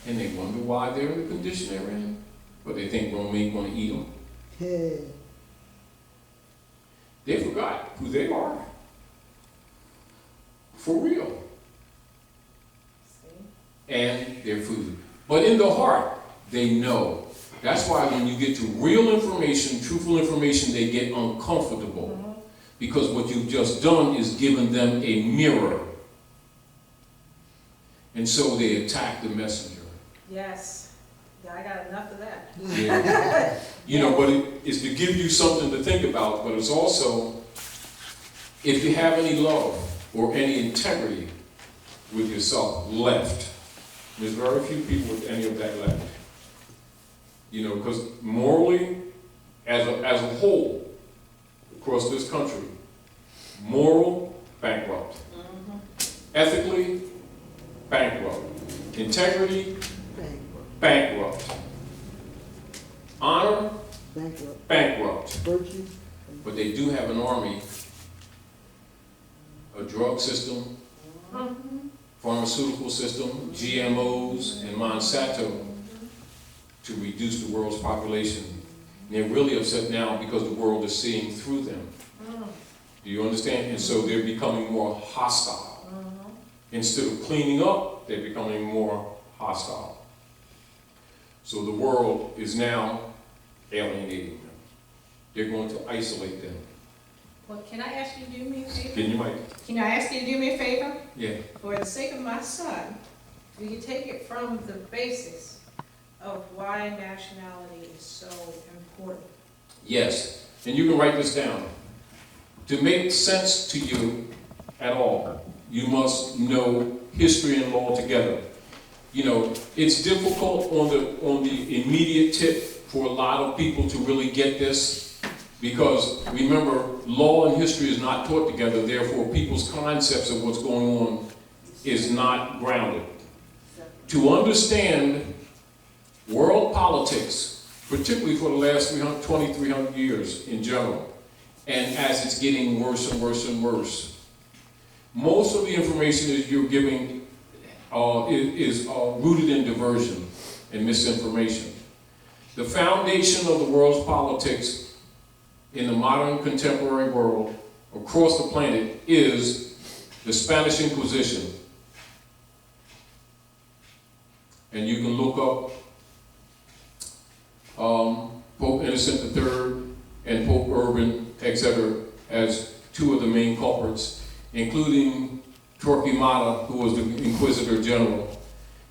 And they wonder why they're in the condition they're in. But they think Rome ain't going to eat them. Yeah. They forgot who they are. For real. And their food. But in the heart, they know. That's why when you get to real information, truthful information, they get uncomfortable. Because what you've just done is given them a mirror. And so they attack the messenger. Yes. Yeah, I got enough of that. Yeah. You know, but it's to give you something to think about, but it's also, if you have any love or any integrity with yourself left, there's very few people with any of that left. You know, because morally, as a whole, across this country, moral, bankrupt. Ethically, bankrupt. Integrity, bankrupt. Honor, bankrupt. Virtue. But they do have an army, a drug system, pharmaceutical system, GMOs, and Monsanto to reduce the world's population. And they're really upset now because the world is seeing through them. Do you understand? And so they're becoming more hostile. Instead of cleaning up, they're becoming more hostile. So the world is now alienating them. They're going to isolate them. Well, can I ask you to do me a favor? Can you, Mike? Can I ask you to do me a favor? Yeah. For the sake of my son, will you take it from the basics of why nationality is so important? Yes. And you can write this down. To make sense to you at all, you must know history and law together. You know, it's difficult on the immediate tip for a lot of people to really get this Because remember, law and history is not taught together, therefore people's concepts of what's going on is not grounded. To understand world politics, particularly for the last 300 years in general, and as it's getting worse and worse and worse, most of the information that you're giving is rooted in diversion and misinformation. The foundation of the world's politics in the modern contemporary world across the planet is the Spanish Inquisition. And you can look up Pope Innocent III and Pope Urban, etc., as two of the main culprits, including Torquemada, who was the Inquisitor General.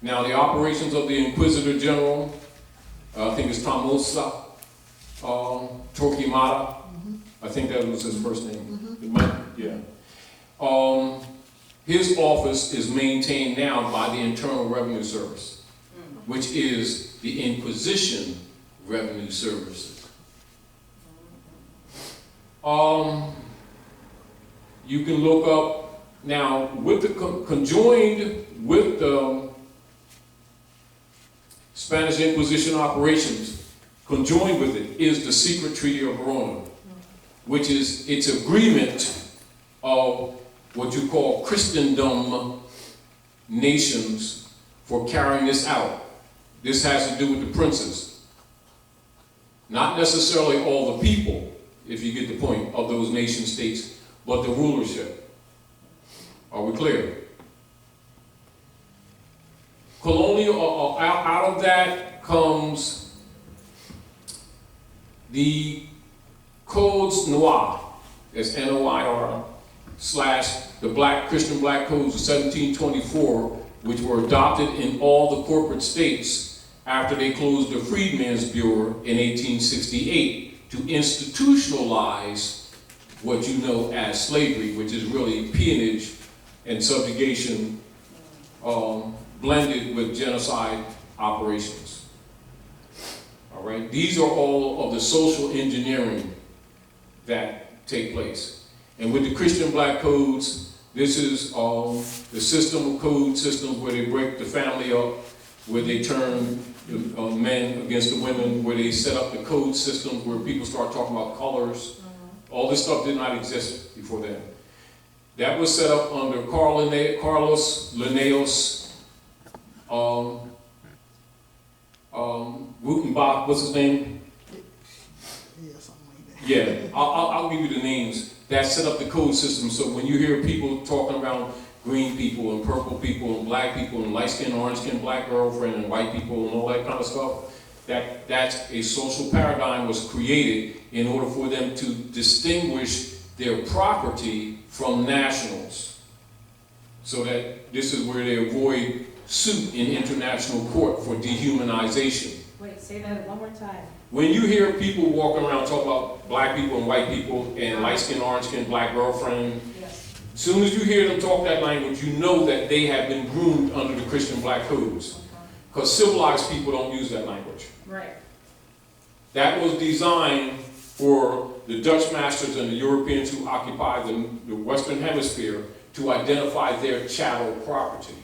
Now, the operations of the Inquisitor General, I think it's Tomosa Torquemada. I think that was his first name. It might, yeah. His office is maintained now by the Internal Revenue Service, which is the Inquisition Revenue Services. You can look up now with the conjoined with the Spanish Inquisition operations. Conjoined with it is the Secret Treaty of Verona, which is its agreement of what you call Christendom nations for carrying this out. This has to do with the princes. Not necessarily all the people, if you get the point, of those nation states, but the rulership. Are we clear? Colonial, out of that comes the Codes Noir, that's N-O-I-R, / the Christian Black Codes of 1724, which were adopted in all the corporate states after they closed the Freedmen's Bureau in 1868 to institutionalize what you know as slavery, which is really peonage and subjugation blended with genocide operations. All right, these are all of the social engineering that take place. And with the Christian Black Codes, this is the system of code systems where they break the family up, where they turn men against the women, where they set up the code systems where people start talking about colors. All this stuff did not exist before then. That was set up under Carlos Linnaeus, Gutenbach, what's his name? Yeah, something like that. Yeah, I'll give you the names. That set up the code system, so when you hear people talking about green people and purple people and black people and light-skinned, orange-skinned black girlfriend and white people and all that kind of stuff, that's a social paradigm was created in order for them to distinguish their property from nationals. So that this is where they avoid suit in international court for dehumanization. Wait, say that one more time. When you hear people walking around talking about black people and white people and light-skinned, orange-skinned black girlfriend, Yes. as soon as you hear them talk that language, you know that they have been groomed under the Christian Black Codes. Because civilized people don't use that language. Right. That was designed for the Dutch masters and the Europeans who occupied the Western Hemisphere to identify their chattel property.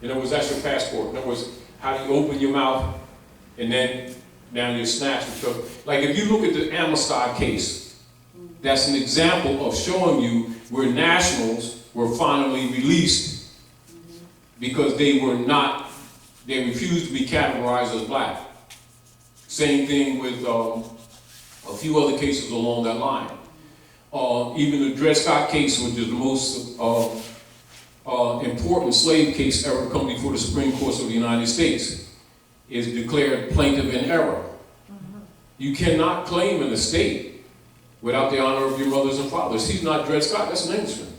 In other words, that's your passport. In other words, how do you open your mouth and then now you're snatched. So, like if you look at the Amexem case, that's an example of showing you where nationals were finally released because they refused to be categorized as black. Same thing with a few other cases along that line. Even the Dred Scott case, which is the most important slave case ever come before the Supreme Court of the United States, is declared plaintiff in error. You cannot claim an estate without the honor of your mothers and fathers. He's not Dred Scott, that's an Englishman.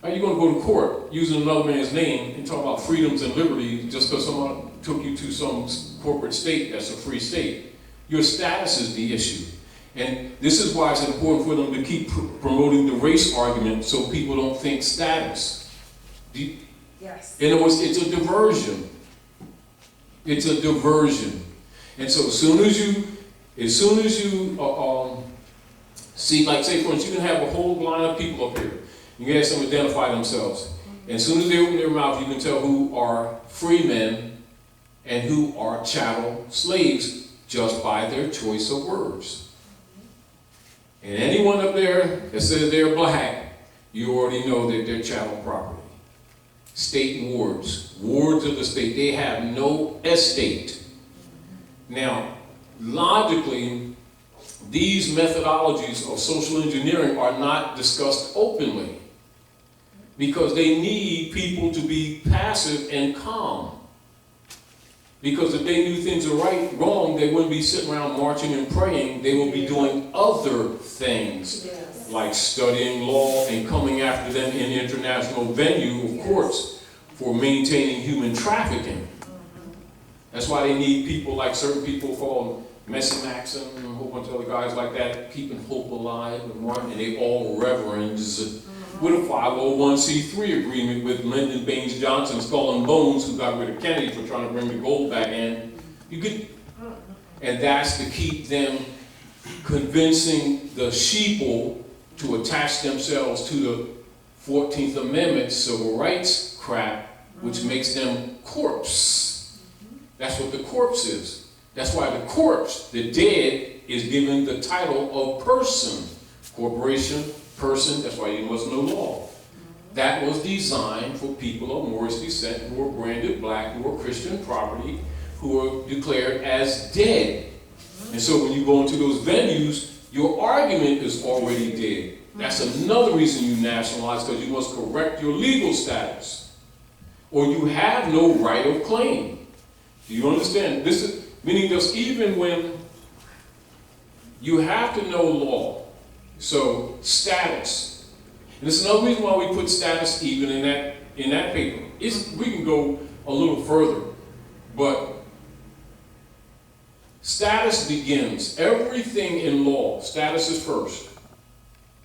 How are you going to go to court using another man's name and talk about freedoms and liberty just because someone took you to some corporate state that's a free state? Your status is the issue. And this is why it's important for them to keep promoting the race argument so people don't think status. Yes. In other words, it's a diversion. It's a diversion. And so as soon as you As soon as you see, like say for instance, you can have a whole line of people up here. You can have them identify themselves. And as soon as they open their mouth, you can tell who are free men and who are chattel slaves just by their choice of words. And anyone up there that says they're black, you already know that they're chattel property. State wards, wards of the state, they have no estate. Now, logically, these methodologies of social engineering are not discussed openly because they need people to be passive and calm. Because if they knew things are wrong, they wouldn't be sitting around marching and praying. They will be doing other things, like studying law and coming after them in international venue of courts for maintaining human trafficking. That's why they need people like certain people called Amexem and a whole bunch of other guys like that, keeping hope alive and Martin, and they all reverends with a 501c3 agreement with Lyndon Baines Johnson, Skull and Bones, who got rid of Kennedy for trying to bring the gold back in. You could, and that's to keep them convincing the sheeple to attach themselves to the 14th Amendment civil rights crap, which makes them corpse. That's what the corpse is. That's why the corpse, the dead, is given the title of person. Corporation, person, that's why you must know law. That was designed for people of Moorish descent who are branded black, who are Christian property, who are declared as dead. And so when you go into those venues, your argument is already dead. That's another reason you nationalize, because you must correct your legal status. Or you have no right of claim. Do you understand? This is meaning just even when you have to know law. So status. And this is another reason why we put status even in that paper. We can go a little further, but status begins. Everything in law, status is first.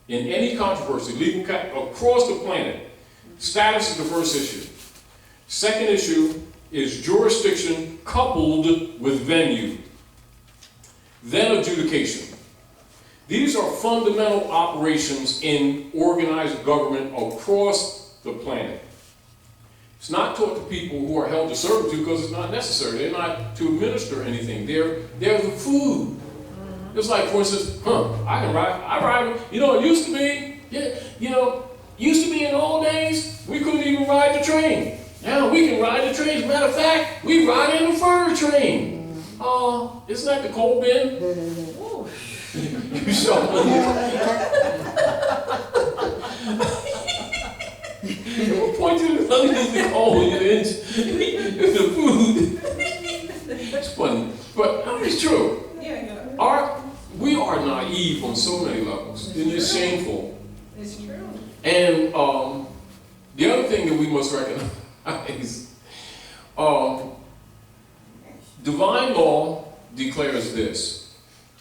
In any controversy, legal across the planet, status is the first issue. Second issue is jurisdiction coupled with venue. Then adjudication. These are fundamental operations in organized government across the planet. It's not taught to people who are held to servitude because it's not necessary. They're not to administer anything. They're the food. It's like, for instance, I ride, it used to be, used to be in the old days, we couldn't even ride the train. Now we can ride the train. As a matter of fact, we ride in the fur train. Isn't that the coal bin? You saw We'll point to the coal in the food. It's funny, but it's true. We are naive on so many levels, and it's shameful. It's true. And the other thing that we must recognize, divine law declares this.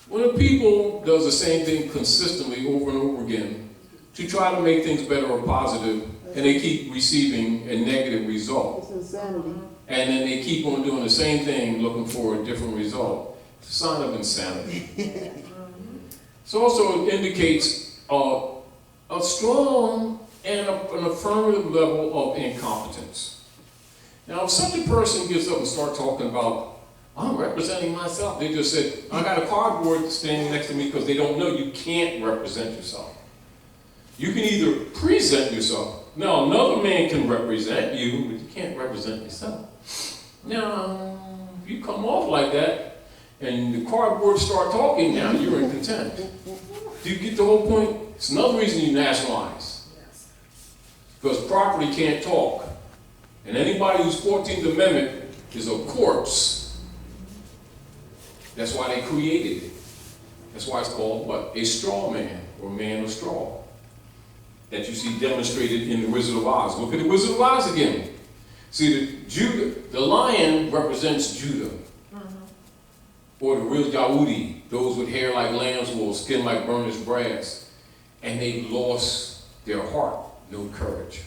When a people does the same thing consistently over and over again to try to make things better or positive, and they keep receiving a negative result, and then they keep on doing the same thing looking for a different result, it's a sign of insanity. It also indicates a strong and an affirmative level of incompetence. Now, if such a person gets up and starts talking about, I'm representing myself, they just said, I got a cardboard standing next to me because they don't know you can't represent yourself. You can either present yourself. Now, another man can represent you, but you can't represent yourself. Now, if you come off like that, and the cardboard start talking, now you're in contempt. Do you get the whole point? It's another reason you nationalize. Because property can't talk. And anybody who's 14th Amendment is a corpse. That's why they created it. That's why it's called what? A straw man, or man of straw. That you see demonstrated in the Wizard of Oz. Look at the Wizard of Oz again. See, the lion represents Judah. Or the real Yahudi, those with hair like lamb's wool, skin like burnished brass. And they lost their heart, no courage.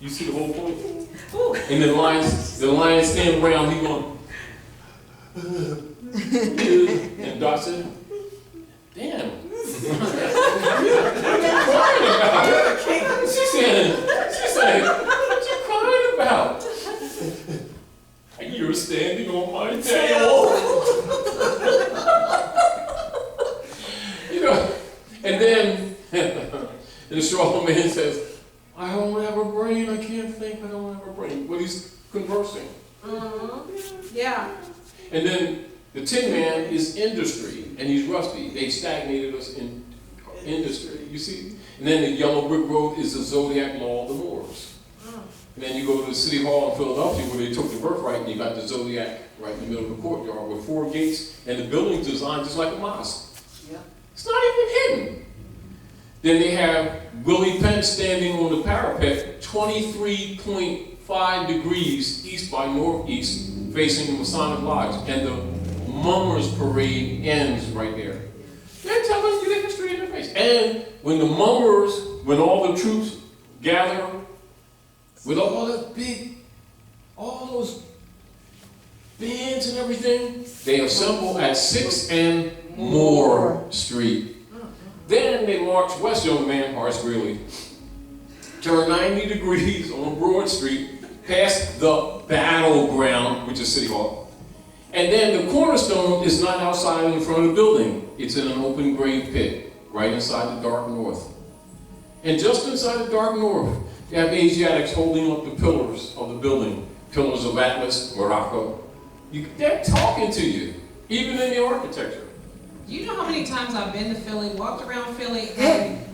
You see the whole point? And the lion stand around, he going, And Doc said, damn. What are you crying about? She said, what you crying about? You're standing on my tail. You know, and then the strong man says, I don't have a brain, I can't think, I don't have a brain. Well, he's conversing. Yeah. And then the Tin Man is industry, and he's rusty. They stagnated us in industry, you see? And then the yellow brick road is the zodiac law of the Moors. And then you go to the City Hall in Philadelphia where they took the birthright and you got the zodiac right in the middle of the courtyard with 4 gates, and the building's designed just like a mosque. Yeah. It's not even hidden. Then they have Willie Penn standing on the parapet 23.5 degrees east by northeast facing the Masonic Lodge, and the Mummers Parade ends right there. They're telling you the history in their face. And when the Mummers, when all the troops gather with all those bands and everything, they assemble at 6th and Moore Street. Then they march west, young man, Horace Greeley, turn 90 degrees on Broad Street, past the battleground, which is City Hall. And then the cornerstone is not outside in front of the building. It's in an open grave pit, right inside the dark north. And just inside the dark north, you have Asiatics holding up the pillars of the building. Pillars of Atlas, Morocco. They're talking to you, even in the architecture. Do you know how many times I've been to Philly, walked around Philly, and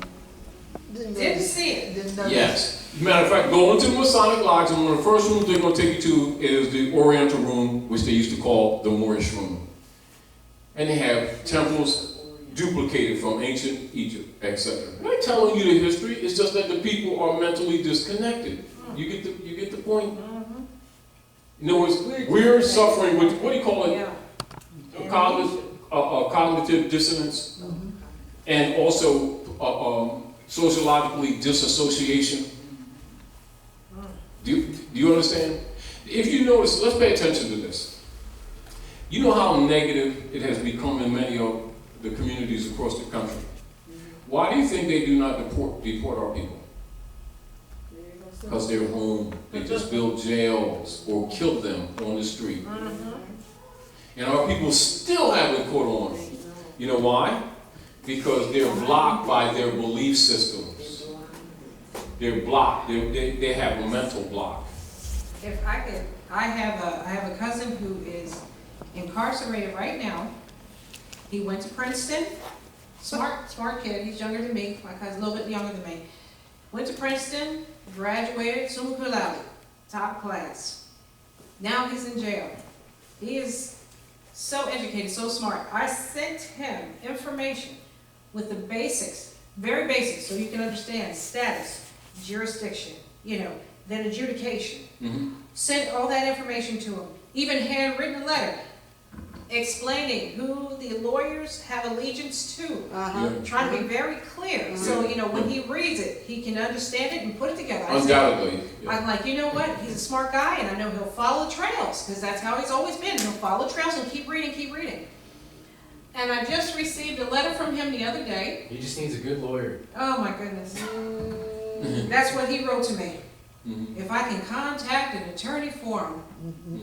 didn't see it? Yes. Matter of fact, go into the Masonic Lodge, and one of the first rooms they're going to take you to is the Oriental Room, which they used to call the Moorish Room. And they have temples duplicated from ancient Egypt, etc. I'm not telling you the history, it's just that the people are mentally disconnected. You get the point? In other words, we're suffering with, what do you call it? Yeah. Cognitive dissonance, and also sociologically disassociation. Do you understand? If you notice, let's pay attention to this. You know how negative it has become in many of the communities across the country. Why do you think they do not deport our people? Because they're home. They just build jails or kill them on the street. And our people still haven't caught on. You know why? Because they're blocked by their belief systems. They're blocked. They have a mental block. If I could, I have a cousin who is incarcerated right now. He went to Princeton, smart kid. He's younger than me. My cousin's a little bit younger than me. Went to Princeton, graduated, summa cum laude, top class. Now he's in jail. He is so educated, so smart. I sent him information with the basics, very basic, so you can understand status, jurisdiction, then adjudication. Sent all that information to him, even handwritten letter explaining who the lawyers have allegiance to. Trying to be very clear. So, when he reads it, he can understand it and put it together. Undoubtedly. I'm like, you know what? He's a smart guy, and I know he'll follow trails, because that's how he's always been. He'll follow trails and keep reading. And I just received a letter from him the other day. He just needs a good lawyer. Oh my goodness. That's what he wrote to me. If I can contact an attorney for him.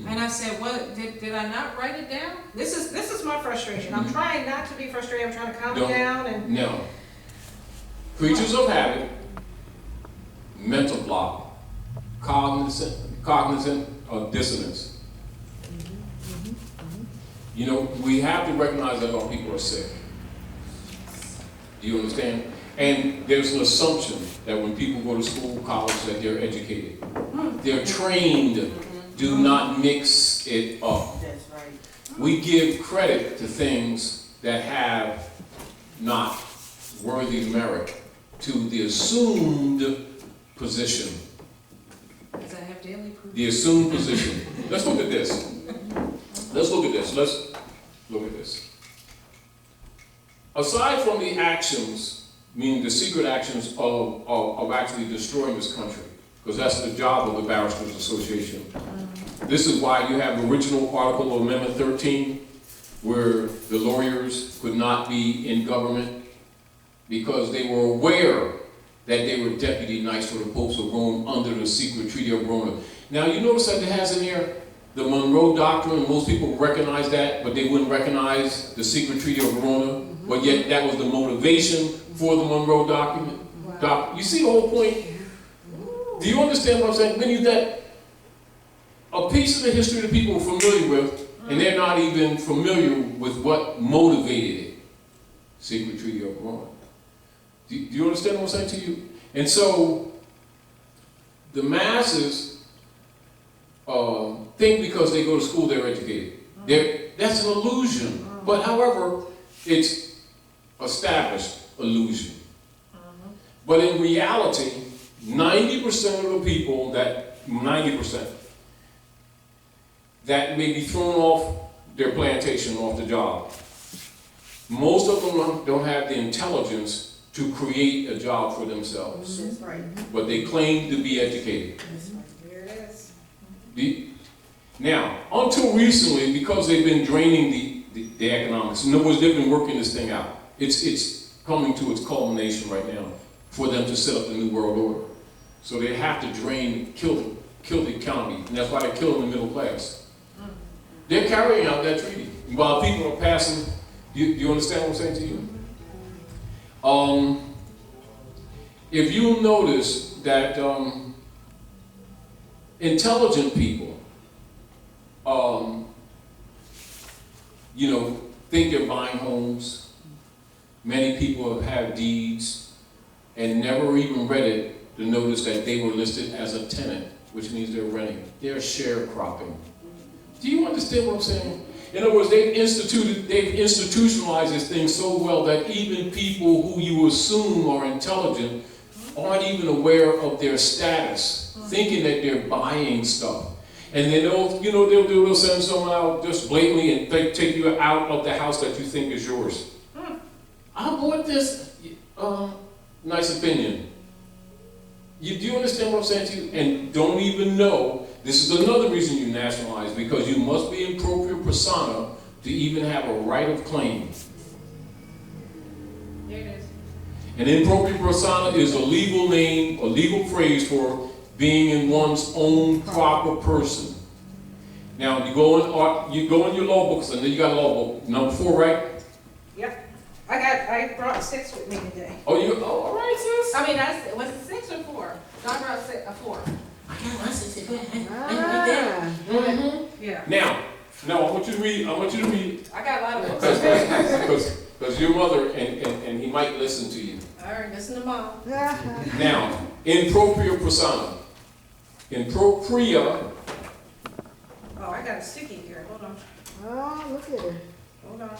And I said, what, did I not write it down? This is my frustration. I'm trying not to be frustrated. I'm trying to calm it down. And no. Creatures of habit, mental block, cognizant dissonance. We have to recognize that our people are sick. Do you understand? And there's an assumption that when people go to school, college, that they're educated. They're trained. Do not mix it up. That's right. We give credit to things that have not worthy merit to the assumed position. because I have daily proof. The assumed position. Let's look at this. Let's look at this. Aside from the actions, meaning the secret actions of actually destroying this country, because that's the job of the Barristers Association. This is why you have the original article of Amendment 13, where the lawyers could not be in government because they were aware that they were deputy knights for the popes of Rome under the secret treaty of Verona. Now you notice that it has in here the Monroe Doctrine. Most people recognize that, but they wouldn't recognize the secret treaty of Verona. But yet that was the motivation for the Monroe document. You see the whole point? Do you understand what I'm saying? Meaning that a piece of the history that people are familiar with, and they're not even familiar with what motivated it. Secret treaty of Verona. Do you understand what I'm saying to you? And so the masses think because they go to school they're educated. That's an illusion. But however, it's established illusion. But in reality, 90% of the people that 90% that may be thrown off their plantation, off the job, most of them don't have the intelligence to create a job for themselves. That's right. But they claim to be educated. That's right. There it is. Now, until recently, because they've been draining the economics, in other words, they've been working this thing out. It's coming to its culmination right now for them to set up the New World Order. So they have to kill the economy, and that's why they're killing the middle class. They're carrying out that treaty. While people are passing, do you understand what I'm saying to you? If you notice that intelligent people, think they're buying homes. Many people have had deeds and never even read it to notice that they were listed as a tenant, which means they're renting. They're sharecropping. Do you understand what I'm saying? In other words, they've institutionalized this thing so well that even people who you assume are intelligent aren't even aware of their status, thinking that they're buying stuff. And then they'll send someone out just blatantly and take you out of the house that you think is yours. I bought this, nice opinion. Do you understand what I'm saying to you? And don't even know, this is another reason you nationalize, because you must be in propria persona to even have a right of claim. There it is. And in propria persona is a legal name, a legal phrase for being in one's own proper person. Now, you go in your law books, and then you got a law book, number 4, right? Yep. I brought 6 with me today. All right, sis. I mean, was it 6 or 4? I brought 4. I got one certificate. Yeah. Now, I want you to read. I got a lot of books. Because your mother, and he might listen to you. All right, listen to Mom. Now, in propria persona. In propria. Oh, I got a sticky here. Hold on. Oh, look at her. Hold on.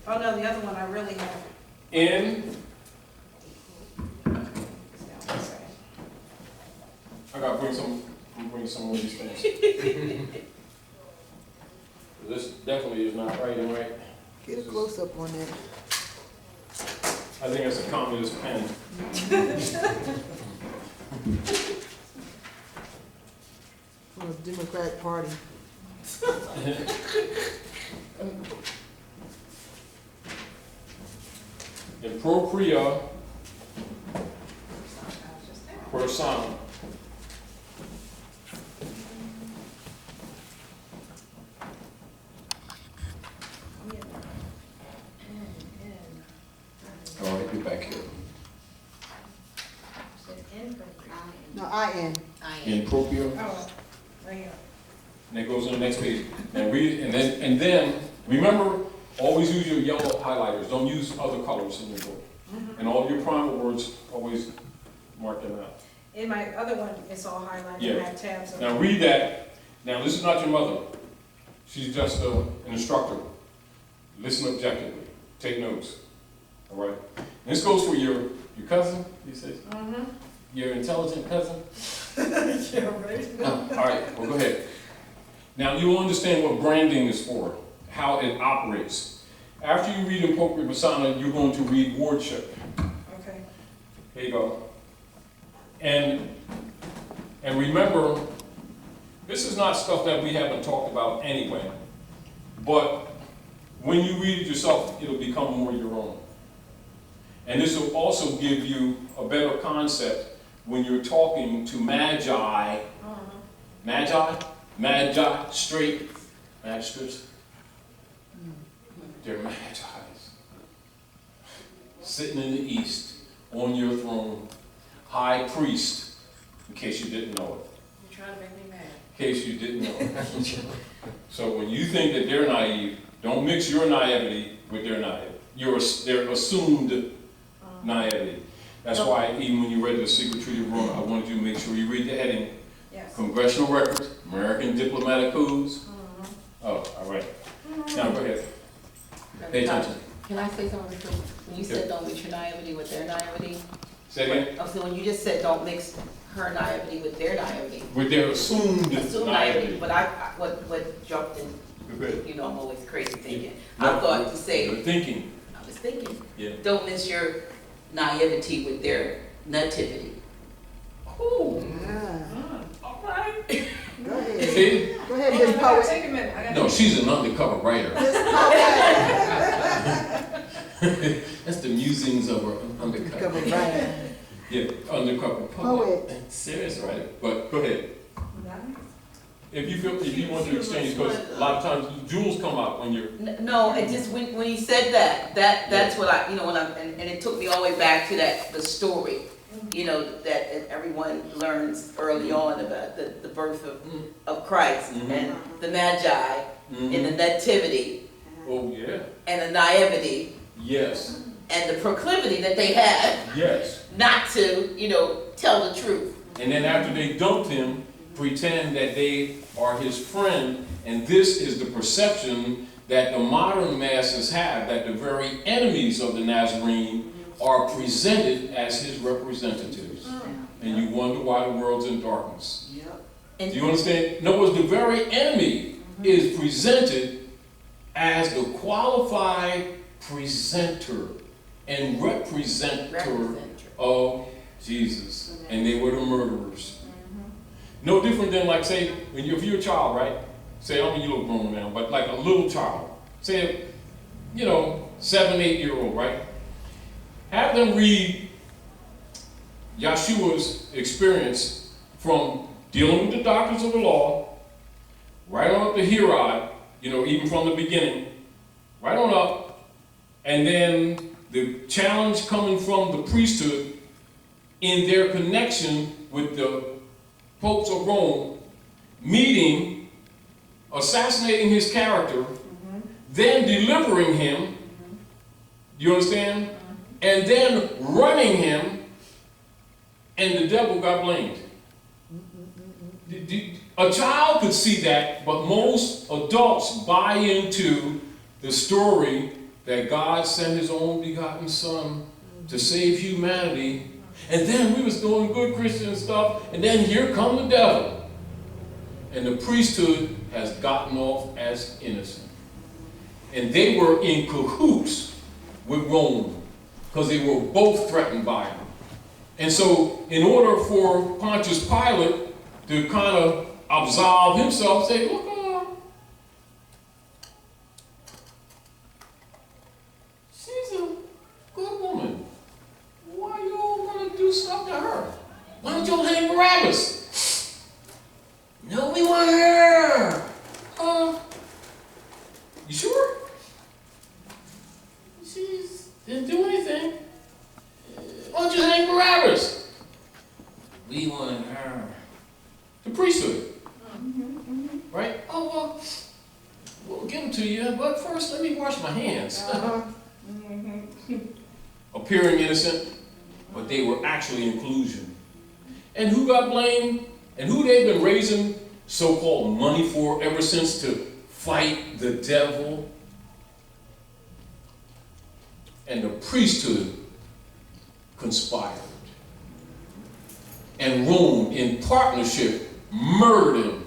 Oh, no, the other one I really have. In. It's down this side. I gotta bring some of these things. This definitely is not writing right. Get a close up on that. I think it's a communist pen. From the Democratic Party. In propria persona. All right, get back here. No, I-N. In propria. Oh, right here. And it goes on the next page. And read it, and then remember, always use your yellow highlighters. Don't use other colors in your book. And all your primer words, always mark them out. In my other one, it's all highlighted. Yeah. I have tabs on Now it. read that. Now this is not your mother. She's just an instructor. Listen objectively. Take notes. All right. And this goes for your cousin. He says. Your intelligent cousin. Yeah, right. All right. Well, go ahead. Now you will understand what branding is for, how it operates. After you read in propria persona, you're going to read wardship. Okay. Here you go. And remember, this is not stuff that we haven't talked about anyway, but when you read it yourself, it'll become more your own. And this will also give you a better concept when you're talking to magi, straight magistrates. They're magi's. Sitting in the east, on your throne, high priest, in case you didn't know it. You're trying to make me mad. In case you didn't know it. So when you think that they're naive, don't mix your naivety with their naivety. Their assumed naivety. That's why even when you read the Secret Treaty of Verona, I wanted you to make sure you read the heading. Yes. Congressional records, American diplomatic codes. Oh, all right. Now go ahead. Pay attention. Can I say something? When you said don't mix your naivety with their naivety, Say again. oh, so when you just said don't mix her naivety with their naivety, With their assumed assume naivety, but what jumped in, Go ahead. you know, I'm always crazy thinking. No, I thought to say, You're thinking. I was thinking, Yeah. don't mix your naivety with their nativity. Ooh. All right. Go ahead. See? Go ahead, Miss Poet. Take a minute. I got No, she's an undercover writer. Miss Poet. That's the musings of her Cover undercover. right. Yeah, undercover poet. Poet. Serious writer. But go ahead. If you want to exchange, because a lot of times jewels come out when you're. No, it just, when he said that's what I, you know, and it took me all the way back to the story, you know, that everyone learns early on about the birth of Christ and the Magi and the nativity Oh, yeah. and the naivety Yes. and the proclivity that they had Yes. not to, you know, tell the truth. And then after they dumped him, pretend that they are his friend, and this is the perception that the modern masses have, that the very enemies of the Nazarene are presented as his representatives. And you wonder why the world's in darkness. Do you understand? In other words, the very enemy is presented as the qualified presenter and representer of Jesus. And they were the murderers. No different than, like, say, if you're a child, right? Say, I mean, you look grown now, but like a little child. Say, 7, 8-year-old, right? Have them read Yeshua's experience from dealing with the doctrines of the law, right on up to Herod, even from the beginning, right on up, and then the challenge coming from the priesthood in their connection with the popes of Rome, meeting, assassinating his character, then delivering him, you understand? And then running him, and the devil got blamed. A child could see that, but most adults buy into the story that God sent his only begotten Son to save humanity. And then we was doing good Christian stuff, and then here come the devil. And the priesthood has gotten off as innocent. And they were in cahoots with Rome, because they were both threatened by him. And so, in order for Pontius Pilate to kind of absolve himself, say, look, she's a good woman. Why you all want to do stuff to her? Why don't you hang Barabbas? No, we want her. You sure? She didn't do anything. Why don't you hang Barabbas? We want her. The priesthood. Right? Oh, well, we'll give them to you, but first let me wash my hands. Appearing innocent, but they were actually in collusion. And who got blamed? And who they've been raising so-called money for ever since to fight the devil? And the priesthood conspired. And Rome, in partnership, murdered him.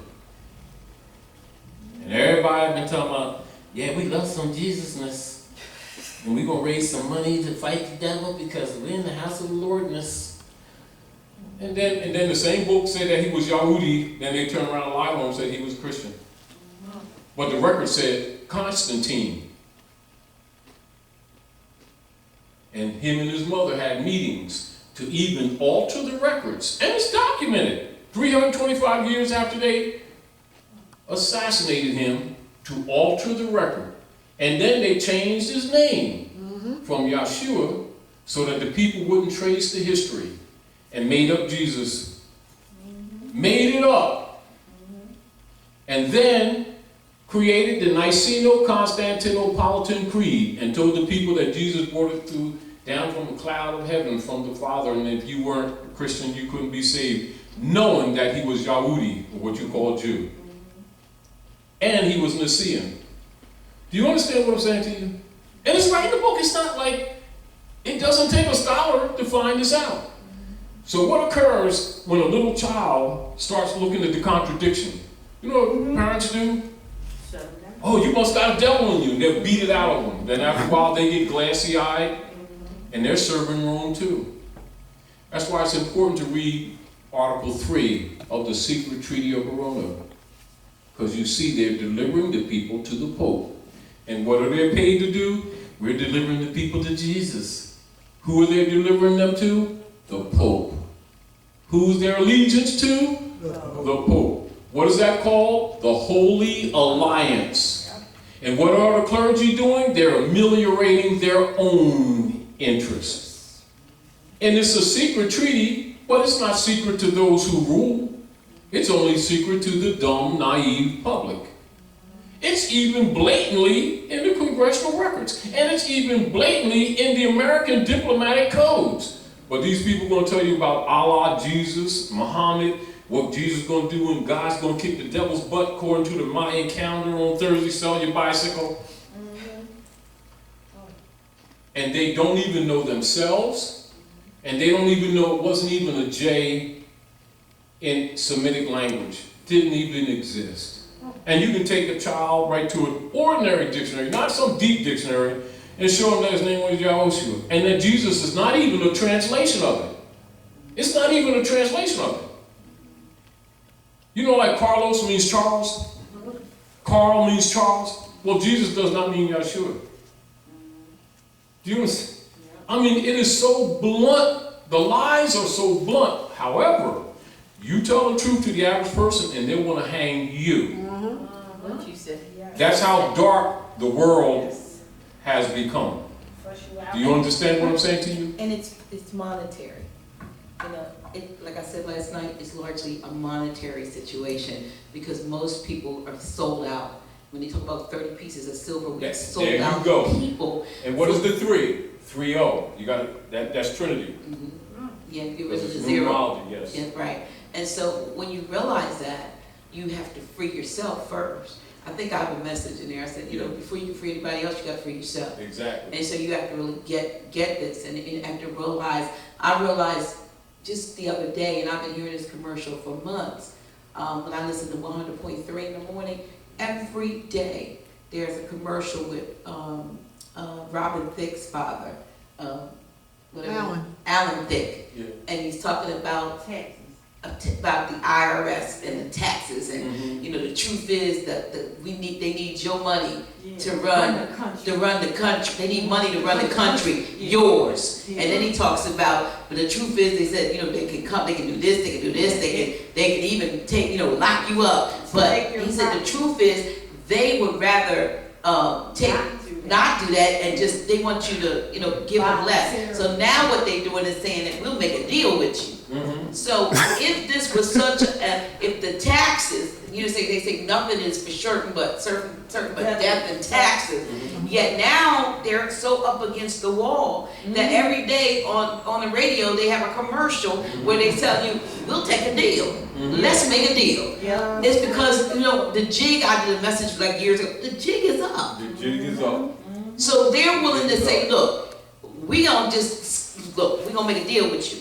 And everybody been talking about, yeah, we love some Jesusness. And we're going to raise some money to fight the devil because we're in the house of the Lordness. And then the same book said that he was Yahudi, then they turned around and lied on him and said he was Christian. But the record said Constantine And him and his mother had meetings to even alter the records. And it's documented. 325 years after they assassinated him, to alter the record. And then they changed his name from Yeshua so that the people wouldn't trace the history, and made up Jesus. Made it up. And then created the Niceno-Constantinopolitan Creed and told the people that Jesus brought it through down from the cloud of heaven from the Father, and if you weren't a Christian, you couldn't be saved, knowing that he was Yahudi, or what you call Jew. And he was Nicaean. Do you understand what I'm saying to you? And it's right in the book. It's not like, it doesn't take a scholar to find this out. So what occurs when a little child starts looking at the contradiction? You know what parents do? Oh, you must got a devil in you. And they'll beat it out of them. Then after a while they get glassy-eyed, and they're serving wrong too. That's why it's important to read Article 3 of the Secret Treaty of Verona. Because you see they're delivering the people to the Pope. And what are they paid to do? We're delivering the people to Jesus. Who are they delivering them to? The Pope. Who's their allegiance to? The Pope. What is that called? The Holy Alliance. And what are the clergy doing? They're ameliorating their own interests. And it's a secret treaty, but it's not secret to those who rule. It's only secret to the dumb, naive public. It's even blatantly in the congressional records. And it's even blatantly in the American diplomatic codes. But these people are going to tell you about Allah, Jesus, Muhammad, what Jesus is going to do, and God's going to kick the devil's butt according to the Mayan calendar on Thursday, sell your bicycle. And they don't even know themselves, and they don't even know it wasn't even a J in Semitic language. Didn't even exist. And you can take a child right to an ordinary dictionary, not some deep dictionary, and show him that his name was Yahushua. And that Jesus is not even a translation of it. It's not even a translation of it. You know, like Carlos means Charles? Carl means Charles? Well, Jesus does not mean Yeshua. Do you understand? I mean, it is so blunt. The lies are so blunt. However, you tell the truth to the average person and they want to hang you. What you said. That's how dark the world has become. Do you understand what I'm saying to you? And it's monetary. You know, like I said last night, it's largely a monetary situation because most people are sold out. When they talk about 30 pieces of silver, we sold out people. And what is the 3? 3-0. You got it. That's Trinity. Yeah, get rid of the It's zero. numerology, yes. Yeah, right. And so when you realize that, you have to free yourself first. I think I have a message in there. I said, you know, before you can free anybody else, you got to free yourself. Exactly. And so you have to really get this, and you have to realize. I realized just the other day, and I've been hearing this commercial for months. When I listen to 100.3 in the morning, every day there's a commercial with Robin Thicke's father, Alan Thicke, Yeah. and he's talking about about the IRS and the taxes, and you know the truth is that they need your money to run the country. They need money to run the country, yours. And then he talks about, but the truth is, they said, you know, they can come, they can do this, they can do this, they can even take, you know, lock you up. But he said the truth is, they would rather not do that, and just they want you to, you know, give them less. So now what they're doing is saying that we'll make a deal with you. So if this was such if the taxes, you know, they say nothing is for certain but death and taxes. Yet now they're so up against the wall that every day on the radio they have a commercial where they tell you, we'll take a deal. Let's make a deal. It's because, you know, the jig, I did a message like years ago, the jig is up. The jig is up. So they're willing to say, look, we're gonna make a deal with you.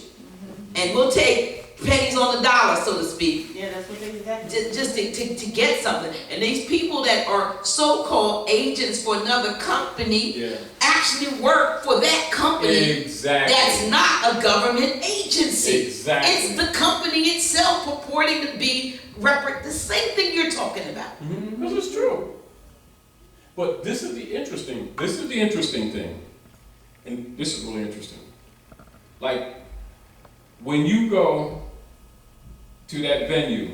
And we'll take pennies on the dollar, so to speak. Yeah, that's what they do. Just to get something. And these people that are so-called agents for another company actually work for that company. Exactly. That's not a government agency. Exactly. It's the company itself purporting to be the same thing you're talking about. This is true. But this is the interesting thing. and this is really interesting. Like, when you go to that venue,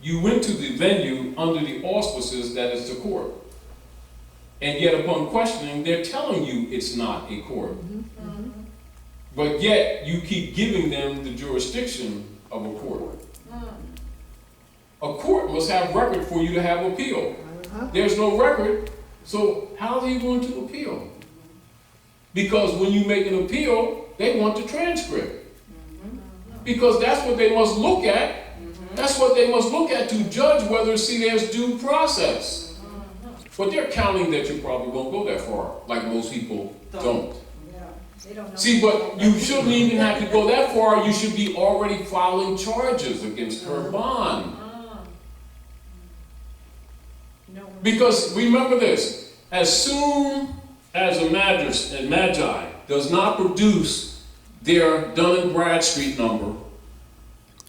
you went to the venue under the auspices that it's the court. And yet upon questioning, they're telling you it's not a court. But yet you keep giving them the jurisdiction of a court. A court must have record for you to have appeal. There's no record, so how are you going to appeal? Because when you make an appeal, they want the transcript. Because that's what they must look at. That's what they must look at to judge whether, see, there's due process. But they're counting that you probably won't go that far, like most people don't. See, but you shouldn't even have to go that far. You should be already filing charges against her bond. Because remember this, as soon as a magi does not produce their Dun and Bradstreet number,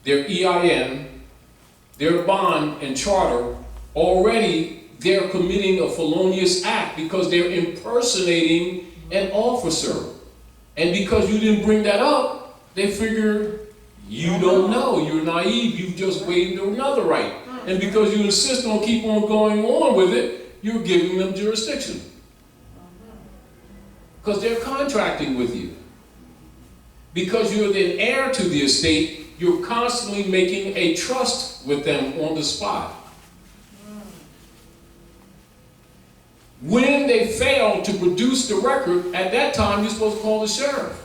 their EIN, their bond and charter, already they're committing a felonious act because they're impersonating an officer. And because you didn't bring that up, they figure you don't know, you're naive, you've just waived another right. And because you insist on keep on going on with it, you're giving them jurisdiction. Because they're contracting with you. Because you're the heir to the estate, you're constantly making a trust with them on the spot. When they fail to produce the record, at that time you're supposed to call the sheriff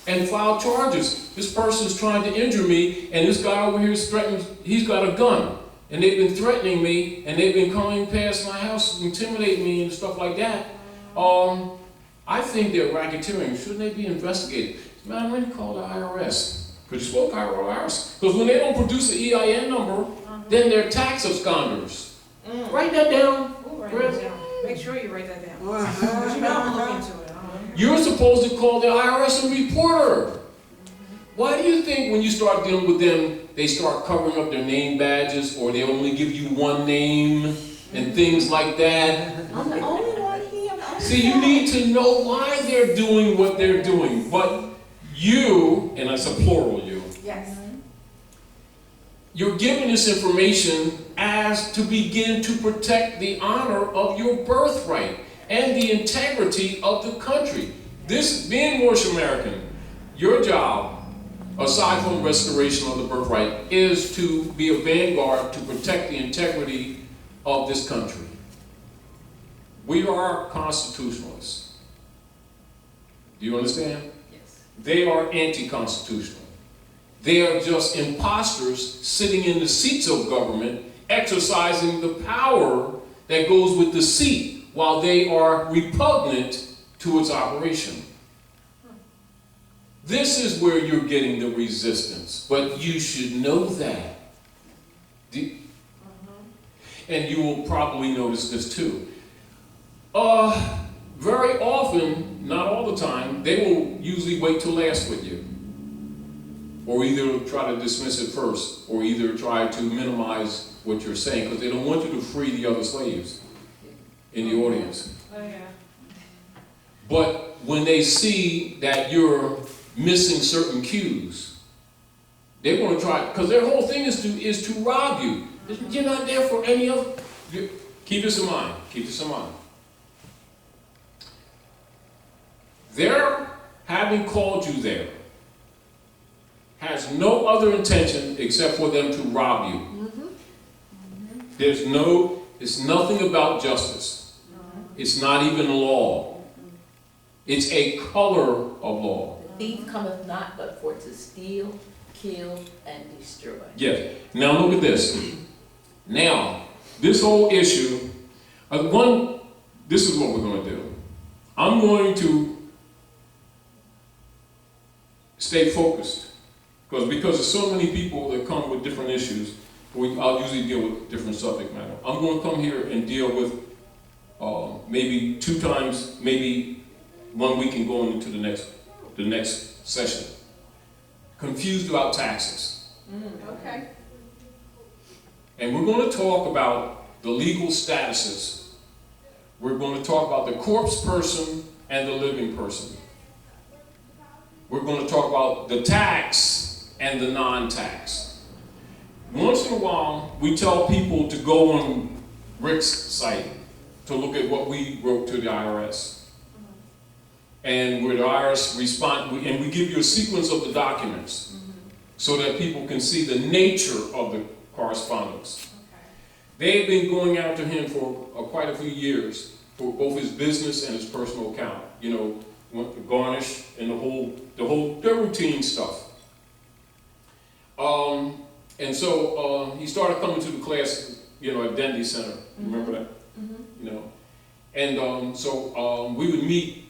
and file charges. This person's trying to injure me, and this guy over here is threatening, he's got a gun, and they've been threatening me, and they've been coming past my house, intimidating me and stuff like that. I think they're racketeering. Shouldn't they be investigated? Man, when you call the IRS, because you spoke IRS, because when they don't produce the EIN number, then they're tax absconders. Write that down. Make sure you write that down. Because you know I'm looking into it. You're supposed to call the IRS and report her. Why do you think when you start dealing with them, they start covering up their name badges, or they only give you one name and things like that? I'm the only one here. See, you need to know why they're doing what they're doing. But you, and that's a plural you, Yes. you're giving this information as to begin to protect the honor of your birthright and the integrity of the country. This, being Moorish American, your job, aside from restoration of the birthright, is to be a vanguard to protect the integrity of this country. We are constitutionalists. Do you understand? Yes. They are anti-constitutional. They are just imposters sitting in the seats of government, exercising the power that goes with the seat, while they are repugnant to its operation. This is where you're getting the resistance, but you should know that. And you will probably notice this too. Very often, not all the time, they will usually wait till last with you. Or either try to dismiss it first, or either try to minimize what you're saying, because they don't want you to free the other slaves in the audience. Oh, yeah. But when they see that you're missing certain cues, they want to try, because their whole thing is to rob you. You're not there for any other. Keep this in mind. Keep this in mind. Their having called you there has no other intention except for them to rob you. It's nothing about justice. It's not even law. It's a color of law. The thief cometh not but for to steal, kill, and destroy. Yes. Now look at this. Now, this whole issue, this is what we're going to do. I'm going to stay focused. Because there's so many people that come with different issues, I'll usually deal with different subject matter. I'm going to come here and deal with maybe 2 times, maybe 1 week and going into the next session. Confused about taxes. Okay. And we're going to talk about the legal statuses. We're going to talk about the corpse person and the living person. We're going to talk about the tax and the non-tax. Once in a while, we tell people to go on Rick's site to look at what we wrote to the IRS. And where the IRS respond, and we give you a sequence of the documents so that people can see the nature of the correspondence. They've been going after him for quite a few years for both his business and his personal account. You know, the garnish and the routine stuff. And so he started coming to the class, you know, at Dendy Center. Remember that? You know, and so we would meet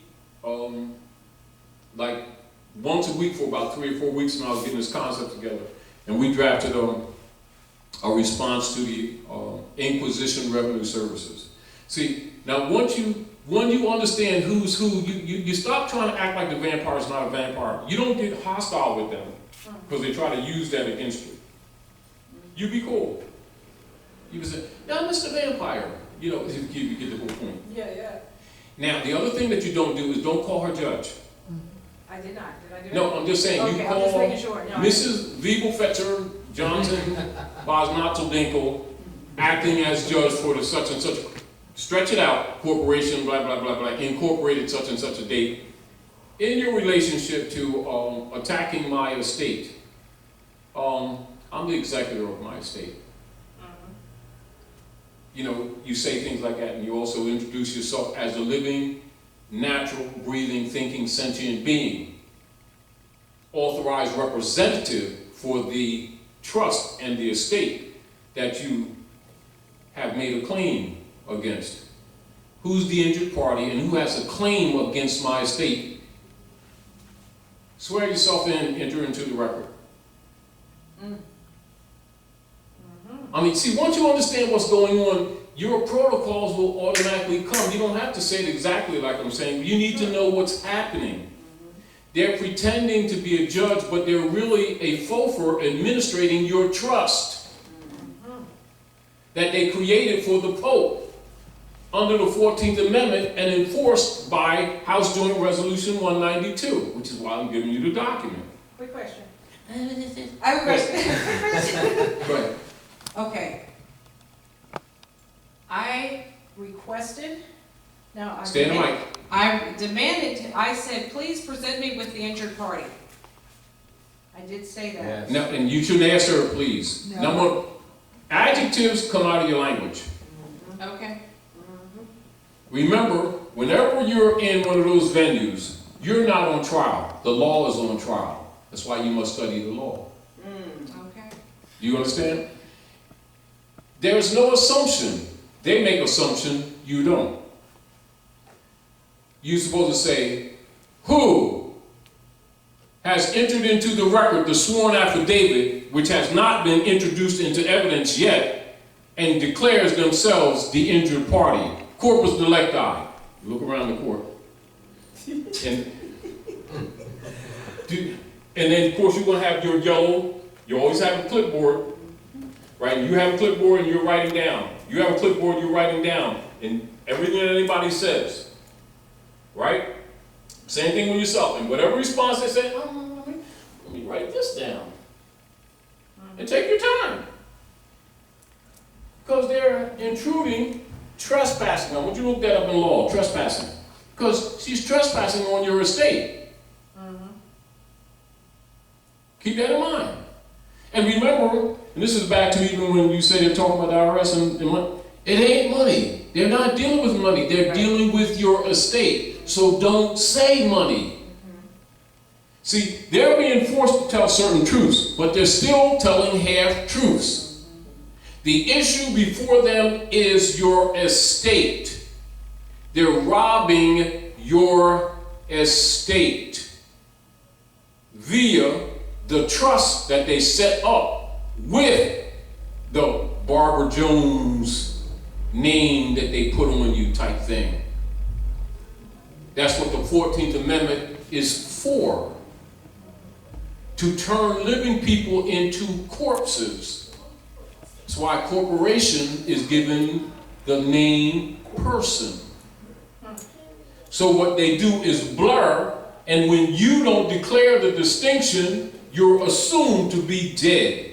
like once a week for about 3 or 4 weeks, and I was getting this concept together, and we drafted a response to the Inquisition Revenue Services. See, now when you understand who's who, you stop trying to act like the vampire's not a vampire. You don't get hostile with them because they try to use that against you. You be cool. You can say, "No, Mr. Vampire." You know, you get the whole point. Yeah. Now, the other thing that you don't do is don't call her judge. I did not. Did I do that? No, I'm just saying, you Okay, I'm just call making sure. No, Mrs. Wiebelfetzer Johnson Bosnatzeldinkel acting as judge for the such and such, stretch it out, corporation, blah, blah, blah, blah, incorporated such and such a date. In your relationship to attacking my estate, I'm the executor of my estate. You know, you say things like that, and you also introduce yourself as a living, natural, breathing, thinking, sentient being, authorized representative for the trust and the estate that you have made a claim against. Who's the injured party and who has a claim against my estate? Swear yourself in, enter into the record. I mean, see, once you understand what's going on, your protocols will automatically come. You don't have to say it exactly like I'm saying. You need to know what's happening. They're pretending to be a judge, but they're really a fofer administrating your trust that they created for the Pope under the 14th Amendment and enforced by House Joint Resolution 192, which is why I'm giving you the document. quick question. What is it? I have a question. Go ahead. Okay. I requested, no, Stand the mic. I demanded, I said, please present me with the injured party. I did say that. Yes. No, and you shouldn't ask her, please. No. Number one, adjectives come out of your language. Okay. Remember, whenever you're in one of those venues, you're not on trial. The law is on trial. That's why you must study the law. Okay. Do you understand? There's no assumption. They make assumption, you don't. You're supposed to say, who has entered into the record the sworn affidavit, which has not been introduced into evidence yet, and declares themselves the injured party. Corpus delicti. Look around the court. And then, of course, you're going to have your yellow. You always have a clipboard, right? You have a clipboard and you're writing down. You have a clipboard, you're writing down. And everything that anybody says, right? Same thing with yourself. And whatever response they say, oh, let me write this down. And take your time. Because they're intruding, trespassing. I want you to look that up in law, trespassing. Because she's trespassing on your estate. Keep that in mind. And remember, and this is back to even when you say they're talking about the IRS and money, it ain't money. They're not dealing with money. They're dealing with your estate. So don't say money. See, they're being forced to tell certain truths, but they're still telling half-truths. The issue before them is your estate. They're robbing your estate via the trust that they set up with the Barbara Jones name that they put on you type thing. That's what the 14th Amendment is for. To turn living people into corpses. That's why corporation is given the name person. So what they do is blur, and when you don't declare the distinction, you're assumed to be dead.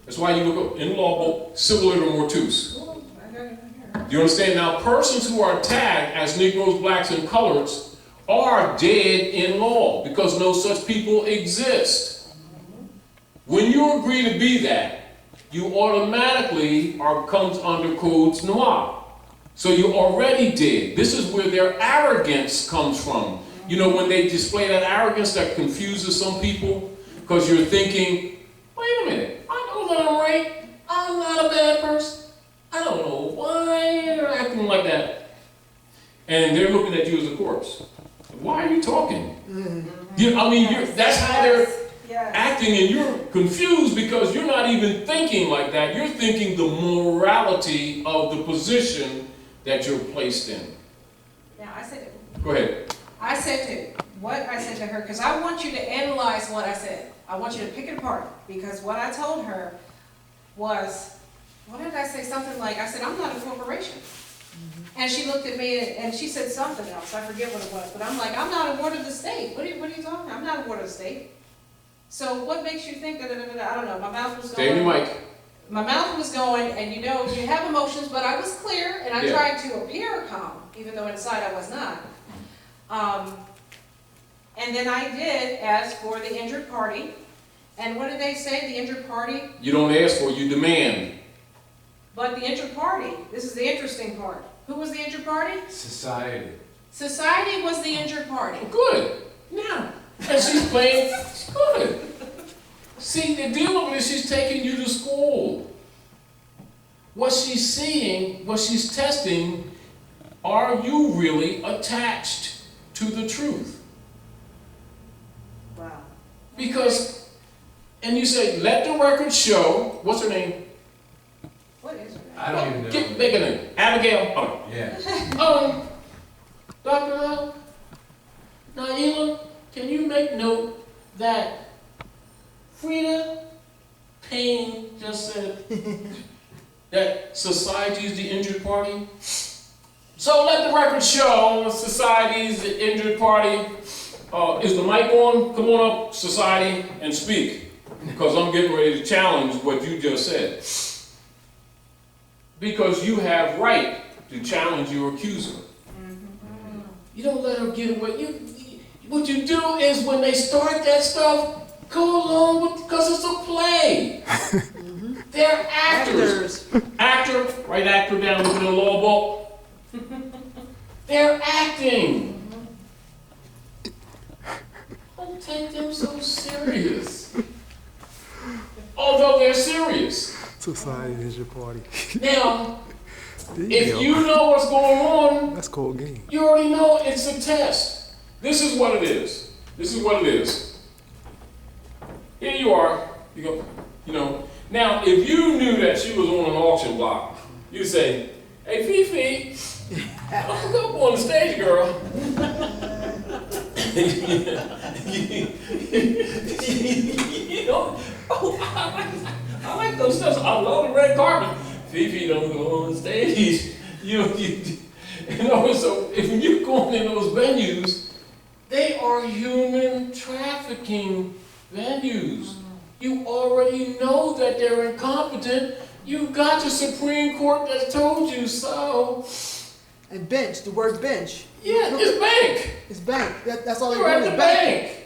That's why you look up in law book, civil libera mortuus. Do you understand? Now, persons who are tagged as Negroes, blacks, and coloreds are dead in law because no such people exist. When you agree to be that, you automatically comes under codes noir. So you're already dead. This is where their arrogance comes from. You know, when they display that arrogance that confuses some people, because you're thinking, wait a minute, I know that I'm right. I'm not a bad person. I don't know why they're acting like that. And they're looking at you as a corpse. Why are you talking? That's how they're acting, and you're confused because you're not even thinking like that. You're thinking the morality of the position that you're placed in. Now, Go ahead. I said to her, because I want you to analyze what I said. I want you to pick it apart, because what I told her was, what did I say? Something like, I said, I'm not a corporation. And she looked at me and she said something else. I forget what it was, but I'm like, I'm not a ward of the state. What are you talking about? I'm not a ward of the state. So what makes you think that, I don't know, my mouth was going. Stay in your mic. My mouth was going, and you know, you have emotions, but I was clear, and I tried to appear calm, even though inside I was not. And then I did ask for the injured party. And what did they say, the injured party? You don't ask for, you demand. But the injured party, this is the interesting part. Who was the injured party? Society. Society was the injured party. Good. Now, and she's playing good. See, the deal with it is she's taking you to school. What she's seeing, what she's testing, are you really attached to the truth? Wow. Because, and you say, let the record show, what's her name? What is her name? I don't even know. Make a name. Abigail. Oh. Yeah. Dr. Naila, can you make note that Frida Payne just said that society is the injured party? So let the record show society is the injured party. Is the mic on? Come on up, society, and speak. Because I'm getting ready to challenge what you just said. Because you have right to challenge your accuser. You don't let her get away. What you do is when they start that stuff, go along with, because it's a play. They're actors. Actor, write actor down in the law book. They're acting. Don't take them so serious. Although they're serious. Society is your party. Now, if you know what's going on, That's cold game. you already know it's a test. This is what it is. This is what it is. Here you are. You go, you know. Now, if you knew that she was on an auction block, you'd say, "Hey, Fifi, go up on the stage, girl." You know, I like those stuff. I love the red carpet. Fifi don't go on stage. You know, so if you're going in those venues, they are human trafficking venues. You already know that they're incompetent. You got your Supreme Court that told you so. And bench, the word bench. Yeah, it's bank. It's bank. That's all You're at the bank.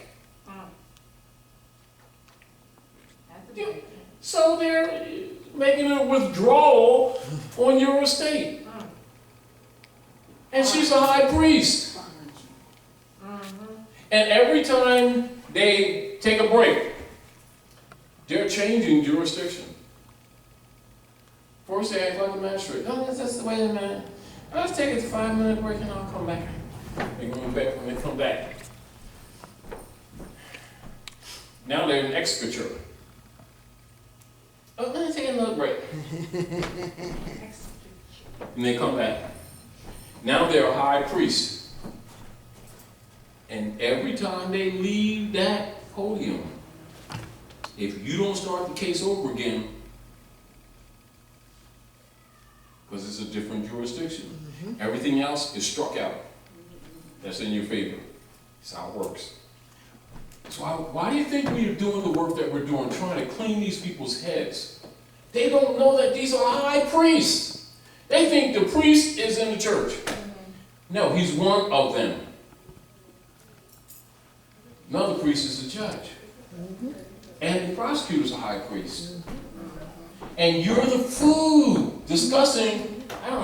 So they're making a withdrawal on your estate. And she's a high priest. And every time they take a break, they're changing jurisdiction. First they act like a magistrate. No, that's wait a minute. Let's take a 5-minute break and I'll come back. They're going back when they come back. Now they're an executor. Oh, let me take another break. And they come back. Now they're a high priest. And every time they leave that podium, if you don't start the case over again, because it's a different jurisdiction. Everything else is struck out. That's in your favor. That's how it works. So why do you think we are doing the work that we're doing, trying to clean these people's heads? They don't know that these are high priests. They think the priest is in the church. No, he's one of them. Another priest is the judge. And the prosecutor's a high priest. And you're the food discussing, I don't